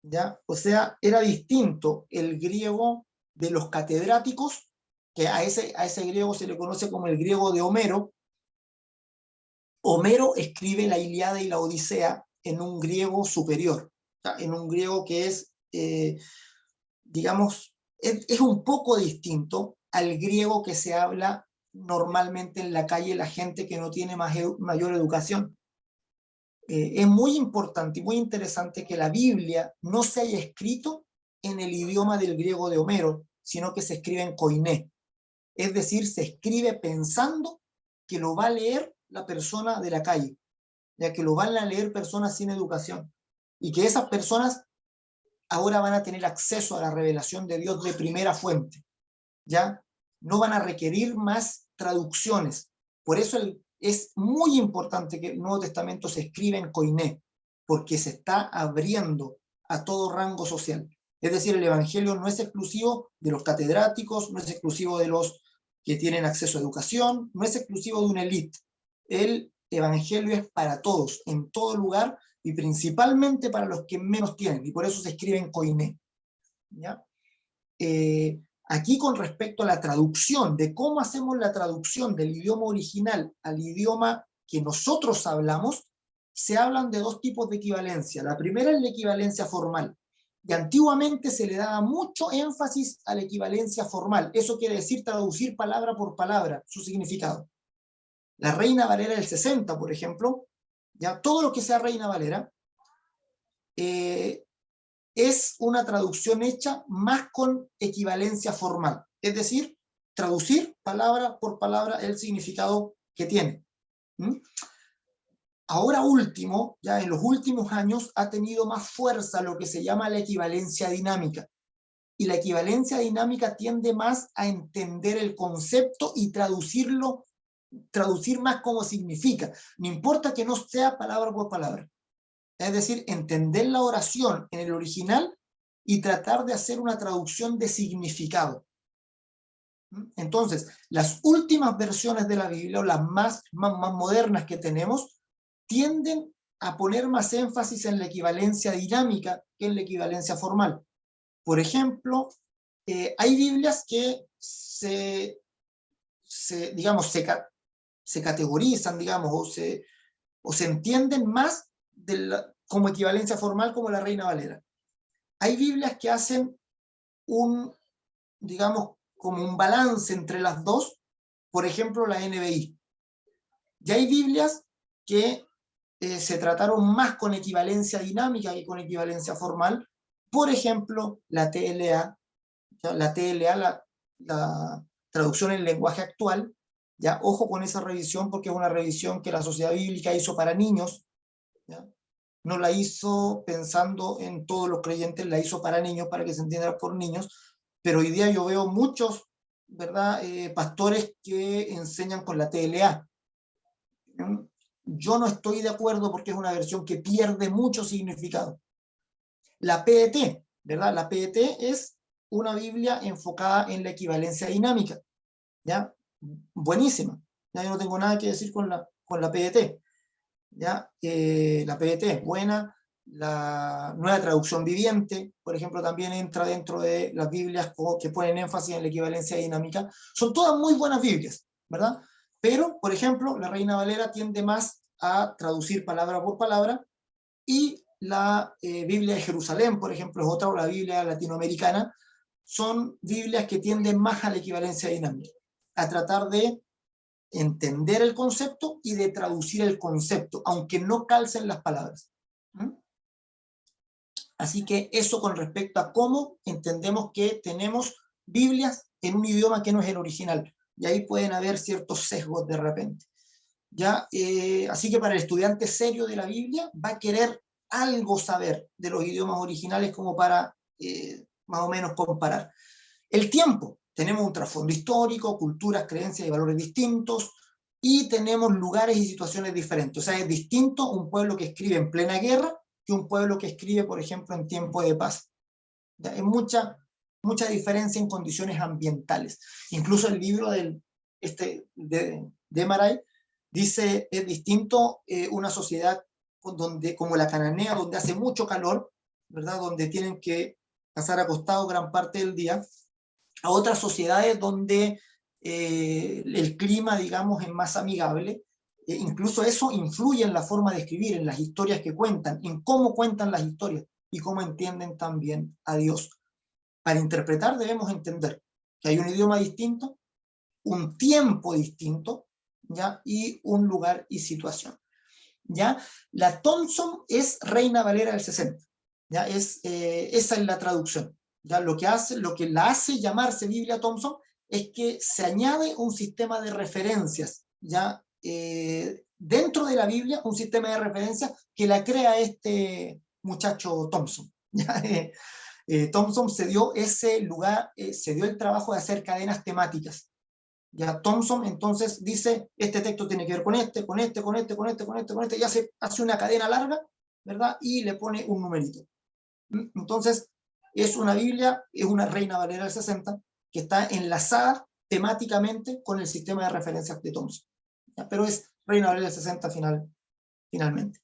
¿ya? O sea, era distinto el griego de los catedráticos, que a ese griego se le conoce como el griego de Homero. Homero escribe la Ilíada y la Odisea en un griego superior, ¿ya? En un griego que es, digamos, es un poco distinto al griego que se habla normalmente en la calle la gente que no tiene mayor educación. Es muy importante y muy interesante que la Biblia no se haya escrito en el idioma del griego de Homero, sino que se escribe en koiné. Es decir, se escribe pensando que lo va a leer la persona de la calle, ya que lo van a leer personas sin educación, y que esas personas ahora van a tener acceso a la revelación de Dios de primera fuente, ¿ya? No van a requerir más traducciones. Por eso es muy importante que el Nuevo Testamento se escriba en koiné, porque se está abriendo a todo rango social. Es decir, el Evangelio no es exclusivo de los catedráticos, no es exclusivo de los que tienen acceso a educación, no es exclusivo de una élite. El Evangelio es para todos, en todo lugar, y principalmente para los que menos tienen, y por eso se escribe en koiné, ¿ya? Aquí con respecto a la traducción, de cómo hacemos la traducción del idioma original al idioma que nosotros hablamos, se hablan de dos tipos de equivalencia. La primera es la equivalencia formal, y antiguamente se le daba mucho énfasis a la equivalencia formal. Eso quiere decir traducir palabra por palabra su significado. La Reina Valera del 60, por ejemplo, ya todo lo que sea Reina Valera, es una traducción hecha más con equivalencia formal, es decir, traducir palabra por palabra el significado que tiene. Ahora último, ya en los últimos años, ha tenido más fuerza lo que se llama la equivalencia dinámica. Y la equivalencia dinámica tiende más a entender el concepto y traducir más como significa. No importa que no sea palabra por palabra. Es decir, entender la oración en el original y tratar de hacer una traducción de significado. Entonces, las últimas versiones de la Biblia, o las más modernas que tenemos, tienden a poner más énfasis en la equivalencia dinámica que en la equivalencia formal. Por ejemplo, hay Biblias que se categorizan, digamos, o se entienden más como equivalencia formal como la Reina Valera. Hay Biblias que hacen como un balance entre las dos, por ejemplo la NBI. Y hay Biblias que se trataron más con equivalencia dinámica que con equivalencia formal, por ejemplo la TLA, la traducción en lenguaje actual. Ya, ojo con esa revisión, porque es una revisión que la Sociedad Bíblica hizo para niños, ¿ya? No la hizo pensando en todos los creyentes, la hizo para niños, para que se entienda por niños, pero hoy día yo veo muchos, ¿verdad?, pastores que enseñan con la TLA. Yo no estoy de acuerdo porque es una versión que pierde mucho significado. La PET, ¿verdad? La PET es una Biblia enfocada en la equivalencia dinámica, ¿ya? Buenísima. Ya yo no tengo nada que decir con la PET. ¿Ya? La PET es buena. La Nueva Traducción Viviente, por ejemplo, también entra dentro de las Biblias que ponen énfasis en la equivalencia dinámica. Son todas muy buenas Biblias, ¿verdad? Pero, por ejemplo, la Reina Valera tiende más a traducir palabra por palabra, y la Biblia de Jerusalén, por ejemplo, es otra, o la Biblia latinoamericana, son Biblias que tienden más a la equivalencia dinámica, a tratar de entender el concepto y de traducir el concepto, aunque no calcen las palabras. Así que eso con respecto a cómo entendemos que tenemos Biblias en un idioma que no es el original. Y ahí pueden haber ciertos sesgos de repente. ¿Ya? Así que para el estudiante serio de la Biblia va a querer algo saber de los idiomas originales como para más o menos comparar. El tiempo. Tenemos un trasfondo histórico, culturas, creencias y valores distintos, y tenemos lugares y situaciones diferentes. O sea, es distinto un pueblo que escribe en plena guerra que un pueblo que escribe, por ejemplo, en tiempo de paz. ¿Ya? Hay mucha diferencia en condiciones ambientales. Incluso el libro de Maray dice, es distinto una sociedad donde, como la cananea, donde hace mucho calor, ¿verdad? Donde tienen que pasar acostados gran parte del día, a otras sociedades donde el clima, digamos, es más amigable. Incluso eso influye en la forma de escribir, en las historias que cuentan, en cómo cuentan las historias y cómo entienden también a Dios. Para interpretar debemos entender que hay un idioma distinto, un tiempo distinto, ¿ya? Y un lugar y situación. ¿Ya? La Thompson es Reina Valera del 60. ¿Ya? Esa es la traducción. ¿Ya? Lo que la hace llamarse Biblia Thompson es que se añade un sistema de referencias, ¿ya? Dentro de la Biblia, un sistema de referencias que la crea este muchacho Thompson. ¿Ya? Thompson se dio ese lugar, se dio el trabajo de hacer cadenas temáticas. Ya Thompson entonces dice, este texto tiene que ver con este, con este, con este, con este, con este, con este, y hace una cadena larga, ¿verdad? Y le pone un numerito. Entonces, es una Biblia, es una Reina Valera del 60, que está enlazada temáticamente con el sistema de referencias de Thompson. ¿Ya? Pero es Reina Valera del 60 finalmente.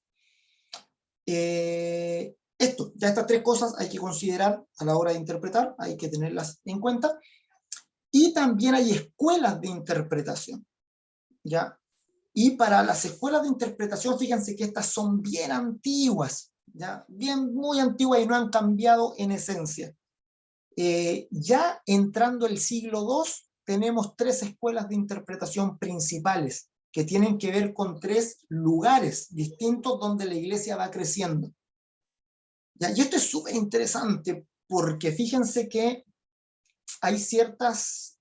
Ya estas tres cosas hay que considerar a la hora de interpretar, hay que tenerlas en cuenta. Y también hay escuelas de interpretación, ¿ya? Y para las escuelas de interpretación, fíjense que estas son bien antiguas, ¿ya? Muy antiguas y no han cambiado en esencia. Ya entrando el siglo II, tenemos 3 escuelas de interpretación principales que tienen que ver con 3 lugares distintos donde la iglesia va creciendo. ¿Ya? Y esto es súper interesante porque fíjense que hay ciertas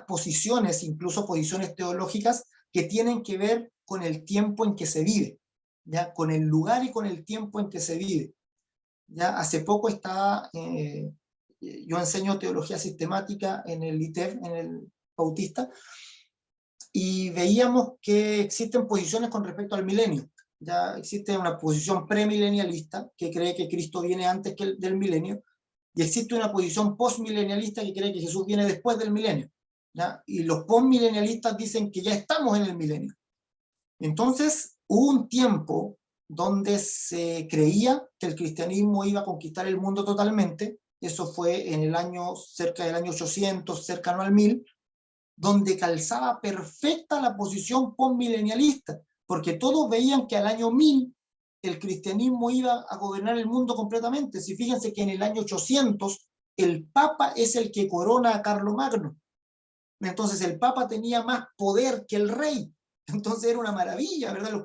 posiciones, incluso posiciones teológicas, que tienen que ver con el tiempo en que se vive, ¿ya? Con el lugar y con el tiempo en que se vive. ¿Ya? Hace poco yo enseño teología sistemática en el ITEF, en el Bautista, y veíamos que existen posiciones con respecto al milenio. Ya existe una posición premilenialista que cree que Cristo viene antes del milenio, y existe una posición postmilenialista que cree que Jesús viene después del milenio, ¿ya? Y los postmilenialistas dicen que ya estamos en el milenio. Entonces, hubo un tiempo donde se creía que el cristianismo iba a conquistar el mundo totalmente. Eso fue en cerca del año 800, cercano al 1000, donde calzaba perfecta la posición postmilenialista, porque todos veían que al año 1000 el cristianismo iba a gobernar el mundo completamente. Si fíjense que en el año 800 el Papa es el que corona a Carlomagno. Entonces el Papa tenía más poder que el rey. Entonces era una maravilla, ¿verdad? Los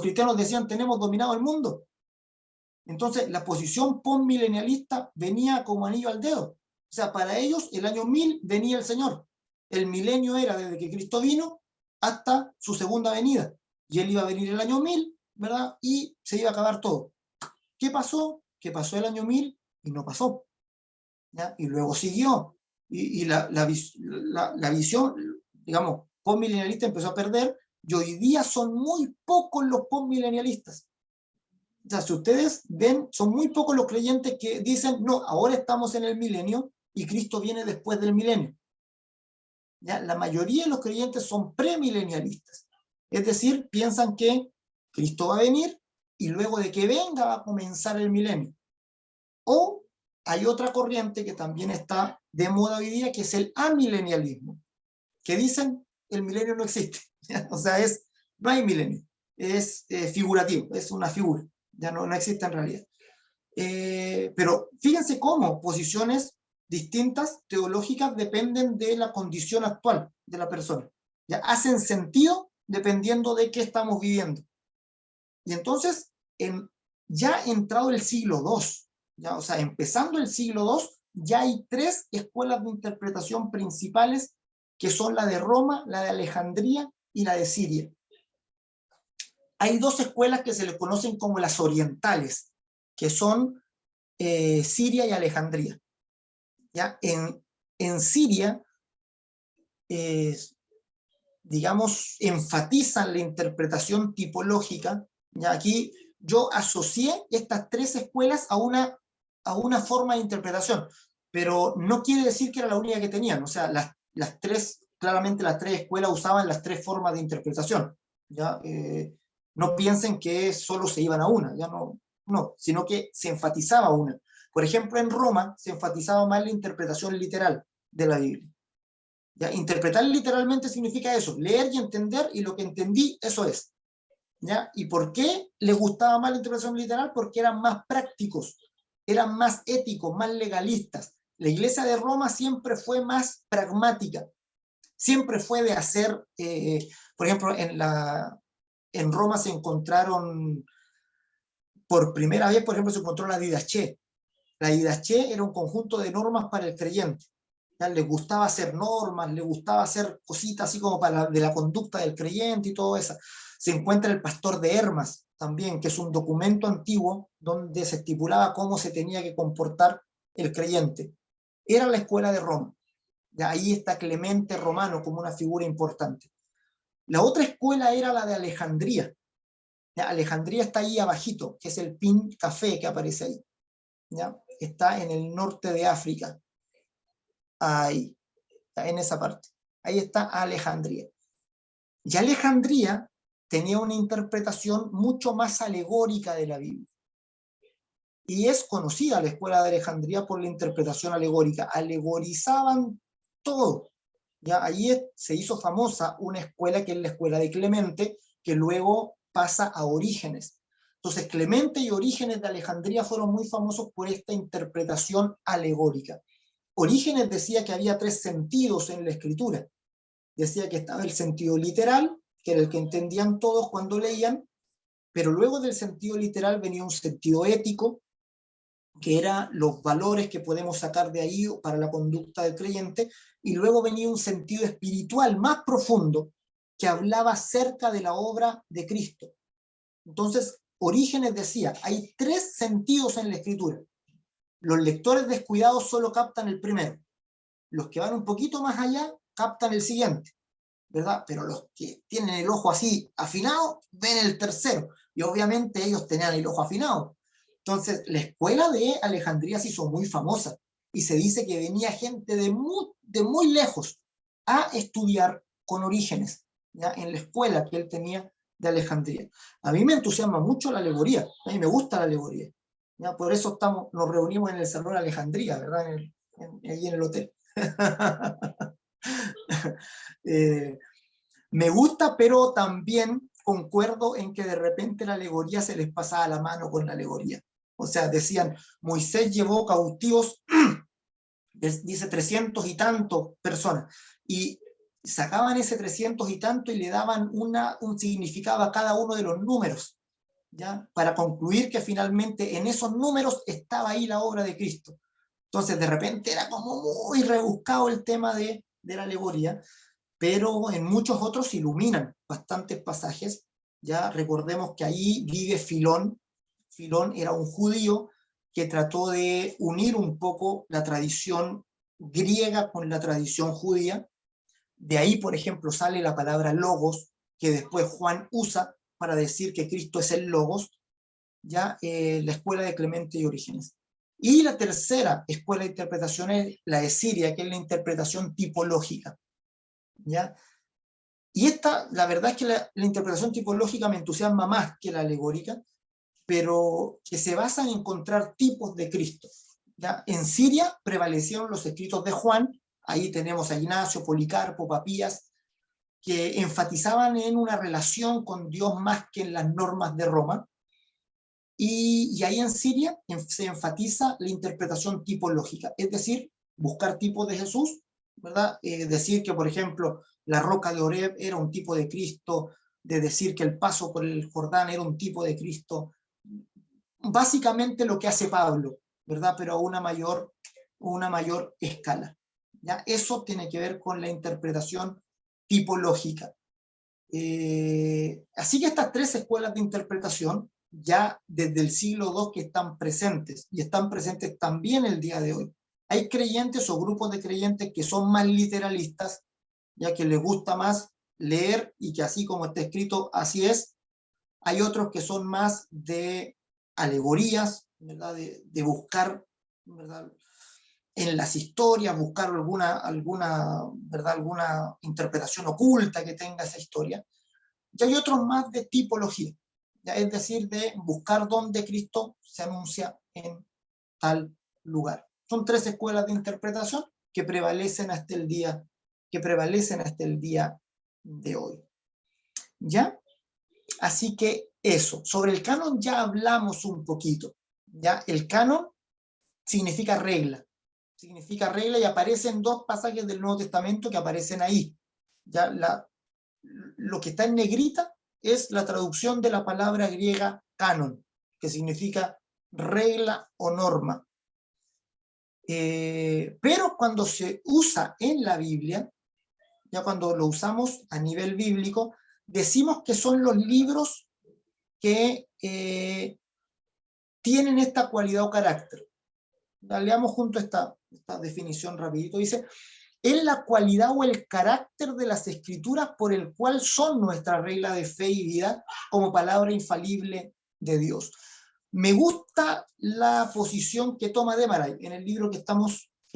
cristianos decían, tenemos dominado el mundo. Entonces la posición postmilenialista venía como anillo al dedo. O sea, para ellos el año 1000 venía el Señor. El milenio era desde que Cristo vino hasta su segunda venida. Y él iba a venir el año 1000, ¿verdad? Y se iba a acabar todo. ¿Qué pasó? Que pasó el año 1000 y no pasó. ¿Ya? Y luego siguió. Y la visión, digamos, postmilenialista empezó a perder, y hoy día son muy pocos los postmilenialistas. O sea, si ustedes ven, son muy pocos los creyentes que dicen, no, ahora estamos en el milenio y Cristo viene después del milenio. ¿Ya? La mayoría de los creyentes son premilenialistas. Es decir, piensan que Cristo va a venir y luego de que venga va a comenzar el milenio. O hay otra corriente que también está de moda hoy día, que es el amilenialismo, que dicen el milenio no existe. O sea, no hay milenio, es figurativo, es una figura, ya no existe en realidad. Pero fíjense cómo posiciones distintas teológicas dependen de la condición actual de la persona. Ya hacen sentido dependiendo de qué estamos viviendo. Y entonces, en Ya entrado el siglo II, ya, o sea, empezando el siglo II, ya hay 3 escuelas de interpretación principales, que son la de Roma, la de Alejandría y la de Siria. Hay 2 escuelas que se les conocen como las orientales, que son Siria y Alejandría. ¿Ya? En Siria, digamos, enfatizan la interpretación tipológica. ¿Ya? Aquí yo asocié estas 3 escuelas a una forma de interpretación, pero no quiere decir que era la única que tenían. O sea, claramente las 3 escuelas usaban las 3 formas de interpretación. ¿Ya? No piensen que solo se iban a una, ya no, sino que se enfatizaba una. Por ejemplo, en Roma se enfatizaba más la interpretación literal de la Biblia. ¿Ya? Interpretar literalmente significa eso, leer y entender, y lo que entendí, eso es. ¿Ya? ¿Y por qué les gustaba más la interpretación literal? Porque eran más prácticos, eran más éticos, más legalistas. La iglesia de Roma siempre fue más pragmática, siempre fue de hacer, por ejemplo, en Roma se encontraron, por primera vez, por ejemplo, se encontró la Didaché. La Didaché era un conjunto de normas para el creyente. ¿Ya? Les gustaba hacer normas, les gustaba hacer cositas así como de la conducta del creyente y todo eso. Se encuentra el Pastor de Hermas también, que es un documento antiguo donde se estipulaba cómo se tenía que comportar el creyente. Era la escuela de Roma. ¿Ya? Ahí está Clemente Romano como una figura importante. La otra escuela era la de Alejandría. ¿Ya? Alejandría está ahí abajito, que es el pin café que aparece ahí. ¿Ya? Está en el norte de África. Ahí, en esa parte. Ahí está Alejandría. Y Alejandría tenía una interpretación mucho más alegórica de la Biblia. Y es conocida la escuela de Alejandría por la interpretación alegórica. Alegorizaban todo. Ya allí se hizo famosa una escuela que es la escuela de Clemente, que luego pasa a Orígenes. Entonces, Clemente y Orígenes de Alejandría fueron muy famosos por esta interpretación alegórica. Orígenes decía que había 3 sentidos en la escritura. Decía que estaba el sentido literal, que era el que entendían todos cuando leían, pero luego del sentido literal venía un sentido ético, que eran los valores que podemos sacar de ahí para la conducta del creyente, y luego venía un sentido espiritual más profundo, que hablaba acerca de la obra de Cristo. Entonces, Orígenes decía, hay 3 sentidos en la escritura. Los lectores descuidados solo captan el primero. Los que van un poquito más allá captan el siguiente, ¿verdad? Pero los que tienen el ojo así afinado ven el tercero. Y obviamente ellos tenían el ojo afinado. Entonces, la escuela de Alejandría se hizo muy famosa. Y se dice que venía gente de muy lejos a estudiar con Orígenes, ¿ya? En la escuela que él tenía de Alejandría. A mí me entusiasma mucho la alegoría. A mí me gusta la alegoría. ¿Ya? Por eso nos reunimos en el Salón Alejandría, ¿verdad? Allí en el hotel. Me gusta, pero también concuerdo en que de repente la alegoría se les pasaba la mano con la alegoría. O sea, decían, Moisés llevó cautivos, dice 300 y tantos personas, y sacaban ese 300 y tanto y le daban un significado a cada uno de los números, ¿ya? Para concluir que finalmente en esos números estaba ahí la obra de Cristo. Entonces, de repente era como muy rebuscado el tema de la alegoría, pero en muchos otros iluminan bastantes pasajes. Ya recordemos que ahí vive Filón. Filón era un judío que trató de unir un poco la tradición griega con la tradición judía. De ahí, por ejemplo, sale la palabra logos, que después Juan usa para decir que Cristo es el logos, ya la escuela de Clemente y Orígenes. Y la tercera escuela de interpretación es la de Siria, que es la interpretación tipológica, ¿ya? Y la verdad es que la interpretación tipológica me entusiasma más que la alegórica, pero que se basa en encontrar tipos de Cristo, ¿ya? En Siria prevalecieron los escritos de Juan, ahí tenemos a Ignacio, Policarpo, Papías, que enfatizaban en una relación con Dios más que en las normas de Roma. Y ahí en Siria se enfatiza la interpretación tipológica, es decir, buscar tipos de Jesús, ¿verdad? Decir que, por ejemplo, la roca de Oreb era un tipo de Cristo, de decir que el paso por el Jordán era un tipo de Cristo, básicamente lo que hace Pablo, ¿verdad? Pero a una mayor escala. ¿Ya? Eso tiene que ver con la interpretación tipológica. Así que estas tres escuelas de interpretación, ya desde el siglo II que están presentes, y están presentes también el día de hoy. Hay creyentes o grupos de creyentes que son más literalistas, ya que les gusta más leer y que así como está escrito, así es. Hay otros que son más de alegorías, ¿verdad? De buscar, ¿verdad?, en las historias, buscar ¿verdad?, alguna interpretación oculta que tenga esa historia. Y hay otros más de tipología, ¿ya? Es decir, de buscar dónde Cristo se anuncia en tal lugar. Son tres escuelas de interpretación que prevalecen hasta el día de hoy. ¿Ya? Así que eso. Sobre el canon ya hablamos un poquito. ¿Ya? El canon significa regla. Significa regla y aparecen dos pasajes del Nuevo Testamento que aparecen ahí. ¿Ya? Lo que está en negrita es la traducción de la palabra griega canon, que significa regla o norma. Pero cuando se usa en la Biblia, ya cuando lo usamos a nivel bíblico, decimos que son los libros que tienen esta cualidad o carácter. Leamos junto esta definición rapidito. Dice, es la cualidad o el carácter de las escrituras por el cual son nuestra regla de fe y vida como palabra infalible de Dios. Me gusta la posición que toma Demaray en el libro que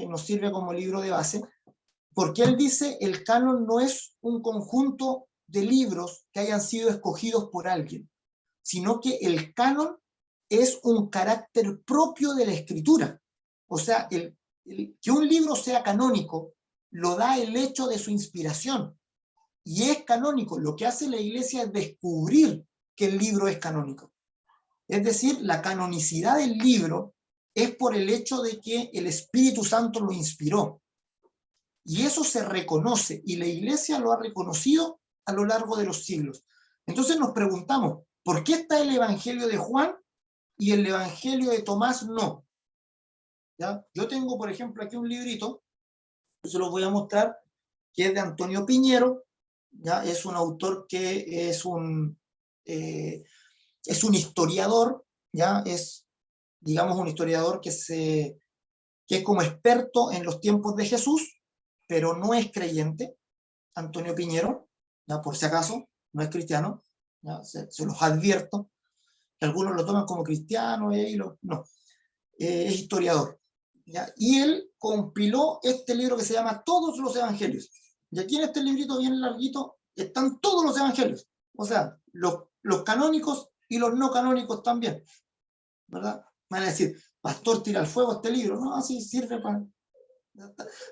nos sirve como libro de base, porque él dice el canon no es un conjunto de libros que hayan sido escogidos por alguien, sino que el canon es un carácter propio de la escritura. O sea, que un libro sea canónico lo da el hecho de su inspiración. Y es canónico. Lo que hace la Iglesia es descubrir que el libro es canónico. Es decir, la canonicidad del libro es por el hecho de que el Espíritu Santo lo inspiró. Y eso se reconoce, y la Iglesia lo ha reconocido a lo largo de los siglos. Entonces nos preguntamos, ¿por qué está el Evangelio de Juan y el Evangelio de Tomás no? ¿Ya? Yo tengo, por ejemplo, aquí un librito, se los voy a mostrar, que es de Antonio Piñero. ¿Ya? Es un autor que es un historiador, ¿ya? Es, digamos, un historiador que es como experto en los tiempos de Jesús, pero no es creyente. Antonio Piñero, ¿ya? Por si acaso, no es cristiano, ¿ya? Se los advierto, que algunos lo toman como cristiano, no, es historiador. ¿Ya? Y él compiló este libro que se llama Todos los Evangelios. Y aquí en este librito bien larguito están todos los evangelios. O sea, los canónicos y los no canónicos también. ¿Verdad? Van a decir, pastor, tira al fuego este libro. No, así sirve para...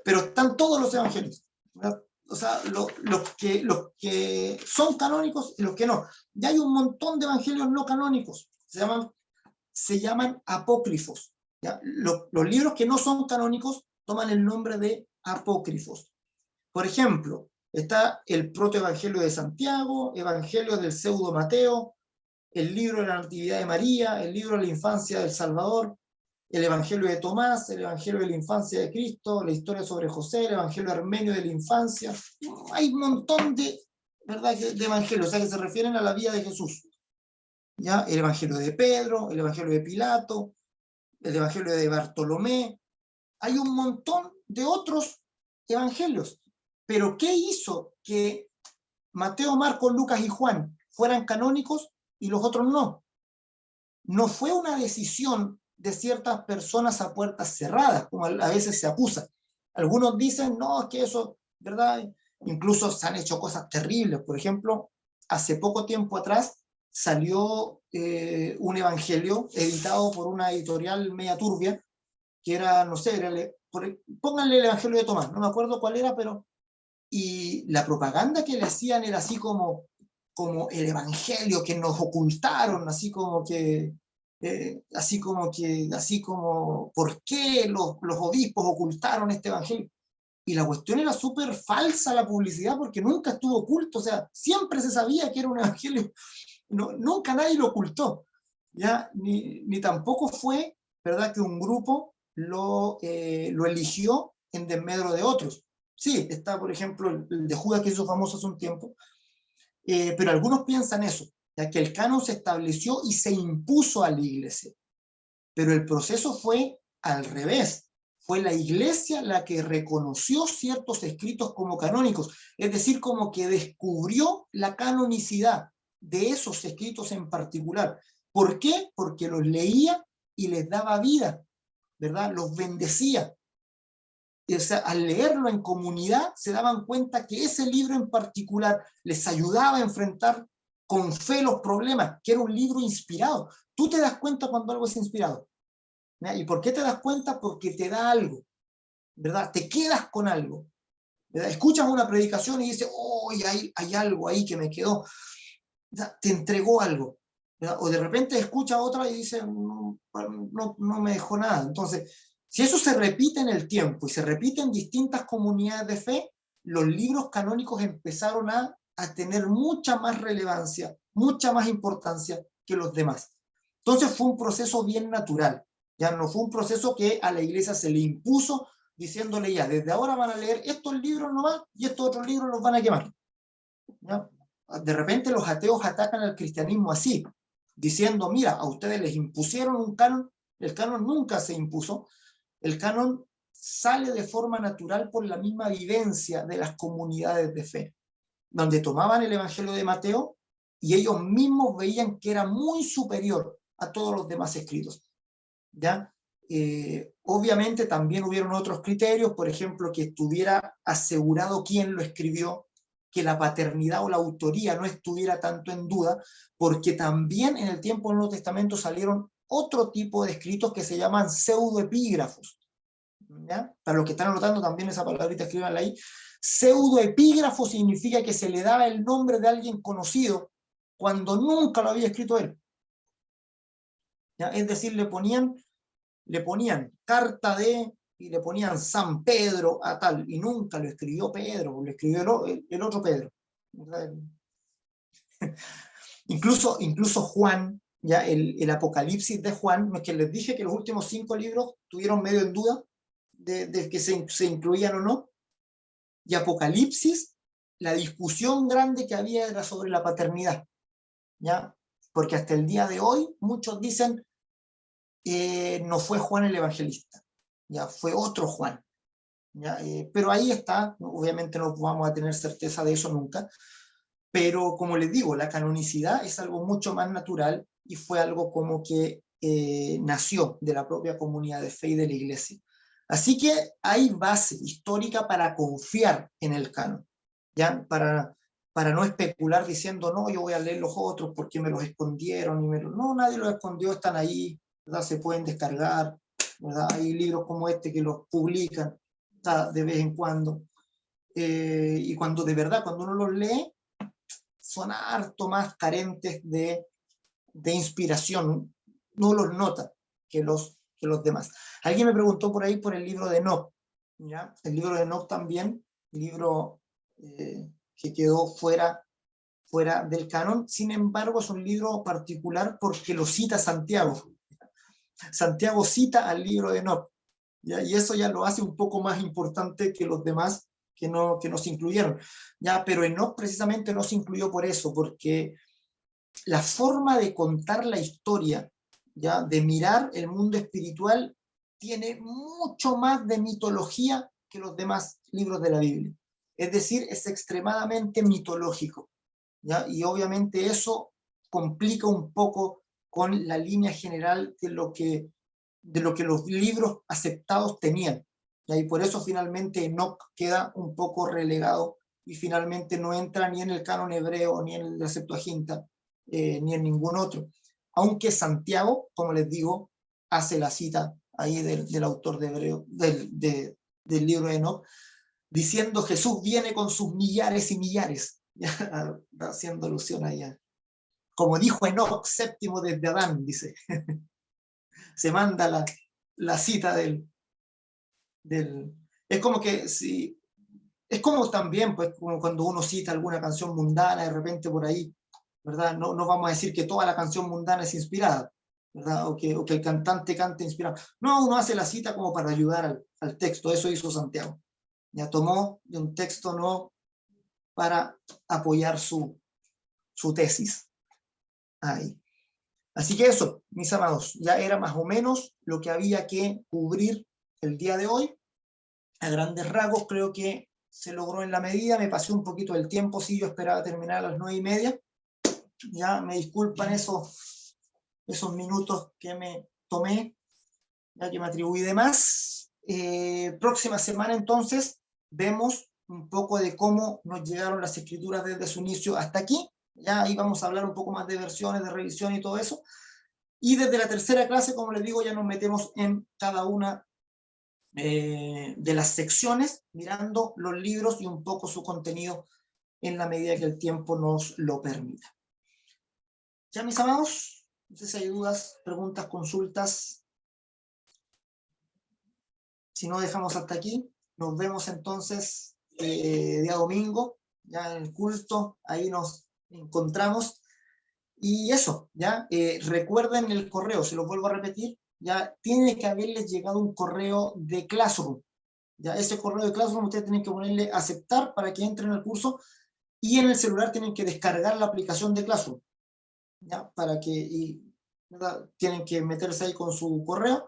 Pero están todos los evangelios. ¿Verdad? O sea, los que son canónicos y los que no. Y hay un montón de evangelios no canónicos. Se llaman apócrifos. ¿Ya? Los libros que no son canónicos toman el nombre de apócrifos. Por ejemplo, está el protoevangelio de Santiago, evangelio del pseudo Mateo, el libro de la Natividad de María, el libro de la infancia del Salvador, el evangelio de Tomás, el evangelio de la infancia de Cristo, la historia sobre José, el evangelio armenio de la infancia. Hay un montón ¿verdad?, de evangelios, o sea, que se refieren a la vida de Jesús. ¿Ya? El evangelio de Pedro, el evangelio de Pilato, el evangelio de Bartolomé. Hay un montón de otros evangelios. Pero ¿qué hizo que Mateo, Marcos, Lucas y Juan fueran canónicos y los otros no? No fue una decisión de ciertas personas a puertas cerradas, como a veces se acusa. Algunos dicen, no, es que eso, ¿verdad? Incluso se han hecho cosas terribles. Por ejemplo, hace poco tiempo atrás salió un evangelio editado por una editorial media turbia, que era, no sé, pónganle el evangelio de Tomás, no me acuerdo cuál era, pero... Y la propaganda que le hacían era así como el evangelio que nos ocultaron, así como, ¿por qué los obispos ocultaron este evangelio? Y la cuestión era súper falsa, la publicidad, porque nunca estuvo oculto, o sea, siempre se sabía que era un evangelio, nunca nadie lo ocultó. ¿ya? Ni tampoco fue, ¿verdad?, que un grupo lo eligió en desmedro de otros. Sí, está, por ejemplo, el de Judas, que hizo famoso hace un tiempo, pero algunos piensan eso, ya que el canon se estableció y se impuso a la iglesia. Pero el proceso fue al revés. Fue la iglesia la que reconoció ciertos escritos como canónicos, es decir, como que descubrió la canonicidad de esos escritos en particular. ¿Por qué? Porque los leía y les daba vida, ¿verdad? Los bendecía. O sea, al leerlo en comunidad se daban cuenta que ese libro en particular les ayudaba a enfrentar con fe los problemas, que era un libro inspirado. Tú te das cuenta cuando algo es inspirado. ¿Ya? ¿Y por qué te das cuenta? Porque te da algo, ¿verdad? Te quedas con algo, ¿verdad? Escuchas una predicación y dices, oh, hay algo ahí que me quedó. ¿Ya? Te entregó algo, ¿verdad? O de repente escuchas otra y dices, no me dejó nada. Entonces, si eso se repite en el tiempo y se repite en distintas comunidades de fe, los libros canónicos empezaron a tener mucha más relevancia, mucha más importancia que los demás. Entonces fue un proceso bien natural. Ya no fue un proceso que a la iglesia se le impuso diciéndole ya, desde ahora van a leer estos libros nomás y estos otros libros los van a quemar. ¿Ya? De repente los ateos atacan al cristianismo así, diciendo, mira, a ustedes les impusieron un canon, el canon nunca se impuso, el canon sale de forma natural por la misma vivencia de las comunidades de fe, donde tomaban el Evangelio de Mateo y ellos mismos veían que era muy superior a todos los demás escritos. ¿Ya? Obviamente también hubieron otros criterios, por ejemplo, que estuviera asegurado quién lo escribió, que la paternidad o la autoría no estuviera tanto en duda, porque también en el tiempo del Nuevo Testamento salieron otro tipo de escritos que se llaman pseudoepígrafos. ¿Ya? Para los que están anotando también esa palabrita, escríbanla ahí. Pseudoepígrafo significa que se le daba el nombre de alguien conocido cuando nunca lo había escrito él. ¿Ya? Es decir, le ponían carta de, y le ponían San Pedro a tal, y nunca lo escribió Pedro, lo escribió el otro Pedro. Incluso Juan, ya el Apocalipsis de Juan, no es que les dije que los últimos 5 libros tuvieron medio en duda de que se incluían o no, y Apocalipsis, la discusión grande que había era sobre la paternidad, ¿ya? Porque hasta el día de hoy muchos dicen no fue Juan el Evangelista, ya fue otro Juan, ¿ya? Pero ahí está, obviamente no vamos a tener certeza de eso nunca, pero como les digo, la canonicidad es algo mucho más natural y fue algo como que nació de la propia comunidad de fe y de la iglesia. Así que hay base histórica para confiar en el canon, ¿ya? Para no especular diciendo, no, yo voy a leer los otros porque me los escondieron. No, nadie los escondió, están ahí, ¿verdad? Se pueden descargar, ¿verdad? Hay libros como este que los publican, ¿verdad?, de vez en cuando. Y cuando de verdad, cuando uno los lee, son harto más carentes de inspiración, no los nota que los demás. Alguien me preguntó por ahí por el libro de Enoc, ¿ya? El libro de Enoc también, libro que quedó fuera del canon, sin embargo es un libro particular porque lo cita Santiago. Santiago cita al libro de Enoc, ¿ya? Y eso ya lo hace un poco más importante que los demás que no se incluyeron, ¿ya? Pero Enoc precisamente no se incluyó por eso, porque la forma de contar la historia, ¿ya?, de mirar el mundo espiritual, tiene mucho más de mitología que los demás libros de la Biblia. Es decir, es extremadamente mitológico, ¿ya? Y obviamente eso complica un poco con la línea general de lo que los libros aceptados tenían, ¿ya? Y por eso finalmente Enoc queda un poco relegado y finalmente no entra ni en el canon hebreo, ni en la Septuaginta, ni en ningún otro. Aunque Santiago, como les digo, hace la cita ahí del autor de Hebreo, del libro de Enoc, diciendo Jesús viene con sus millares y millares, ya, haciendo alusión allá. Como dijo Enoc, séptimo desde Adán, dice. Se manda la cita del... Es como que si... Es como también, pues, como cuando uno cita alguna canción mundana, de repente por ahí, ¿verdad? No vamos a decir que toda la canción mundana es inspirada, ¿verdad? O que el cantante cante inspirado. No, uno hace la cita como para ayudar al texto, eso hizo Santiago. Ya tomó de un texto no para apoyar su tesis. Ahí. Así que eso, mis amados, ya era más o menos lo que había que cubrir el día de hoy. A grandes rasgos creo que se logró en la medida, me pasé un poquito del tiempo, sí, yo esperaba terminar a las 9:30. Ya me disculpan esos minutos que me tomé, ya que me atribuí de más. Próxima semana entonces vemos un poco de cómo nos llegaron las escrituras desde su inicio hasta aquí. Ya ahí vamos a hablar un poco más de versiones, de revisión y todo eso. Y desde la tercera clase, como les digo, ya nos metemos en cada una de las secciones, mirando los libros y un poco su contenido en la medida que el tiempo nos lo permita. Ya, mis amados, no sé si hay dudas, preguntas, consultas. Si no, dejamos hasta aquí. Nos vemos entonces día domingo, ya en el culto, ahí nos encontramos. Y eso, ya, recuerden el correo, se lo vuelvo a repetir, ya tiene que haberles llegado un correo de Classroom. Ya ese correo de Classroom ustedes tienen que ponerle aceptar para que entren al curso, y en el celular tienen que descargar la aplicación de Classroom, ya, para que, ¿verdad? Tienen que meterse ahí con su correo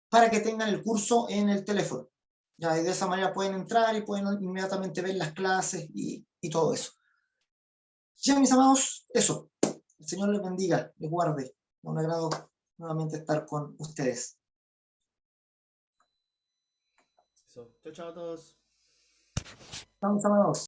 para que tengan el curso en el teléfono. Ya, y de esa manera pueden entrar y pueden inmediatamente ver las clases y todo eso. Ya, mis amados, eso. El Señor les bendiga, les guarde. Un agrado nuevamente estar con ustedes. Eso. Chao, chao a todos. Chao, mis amados.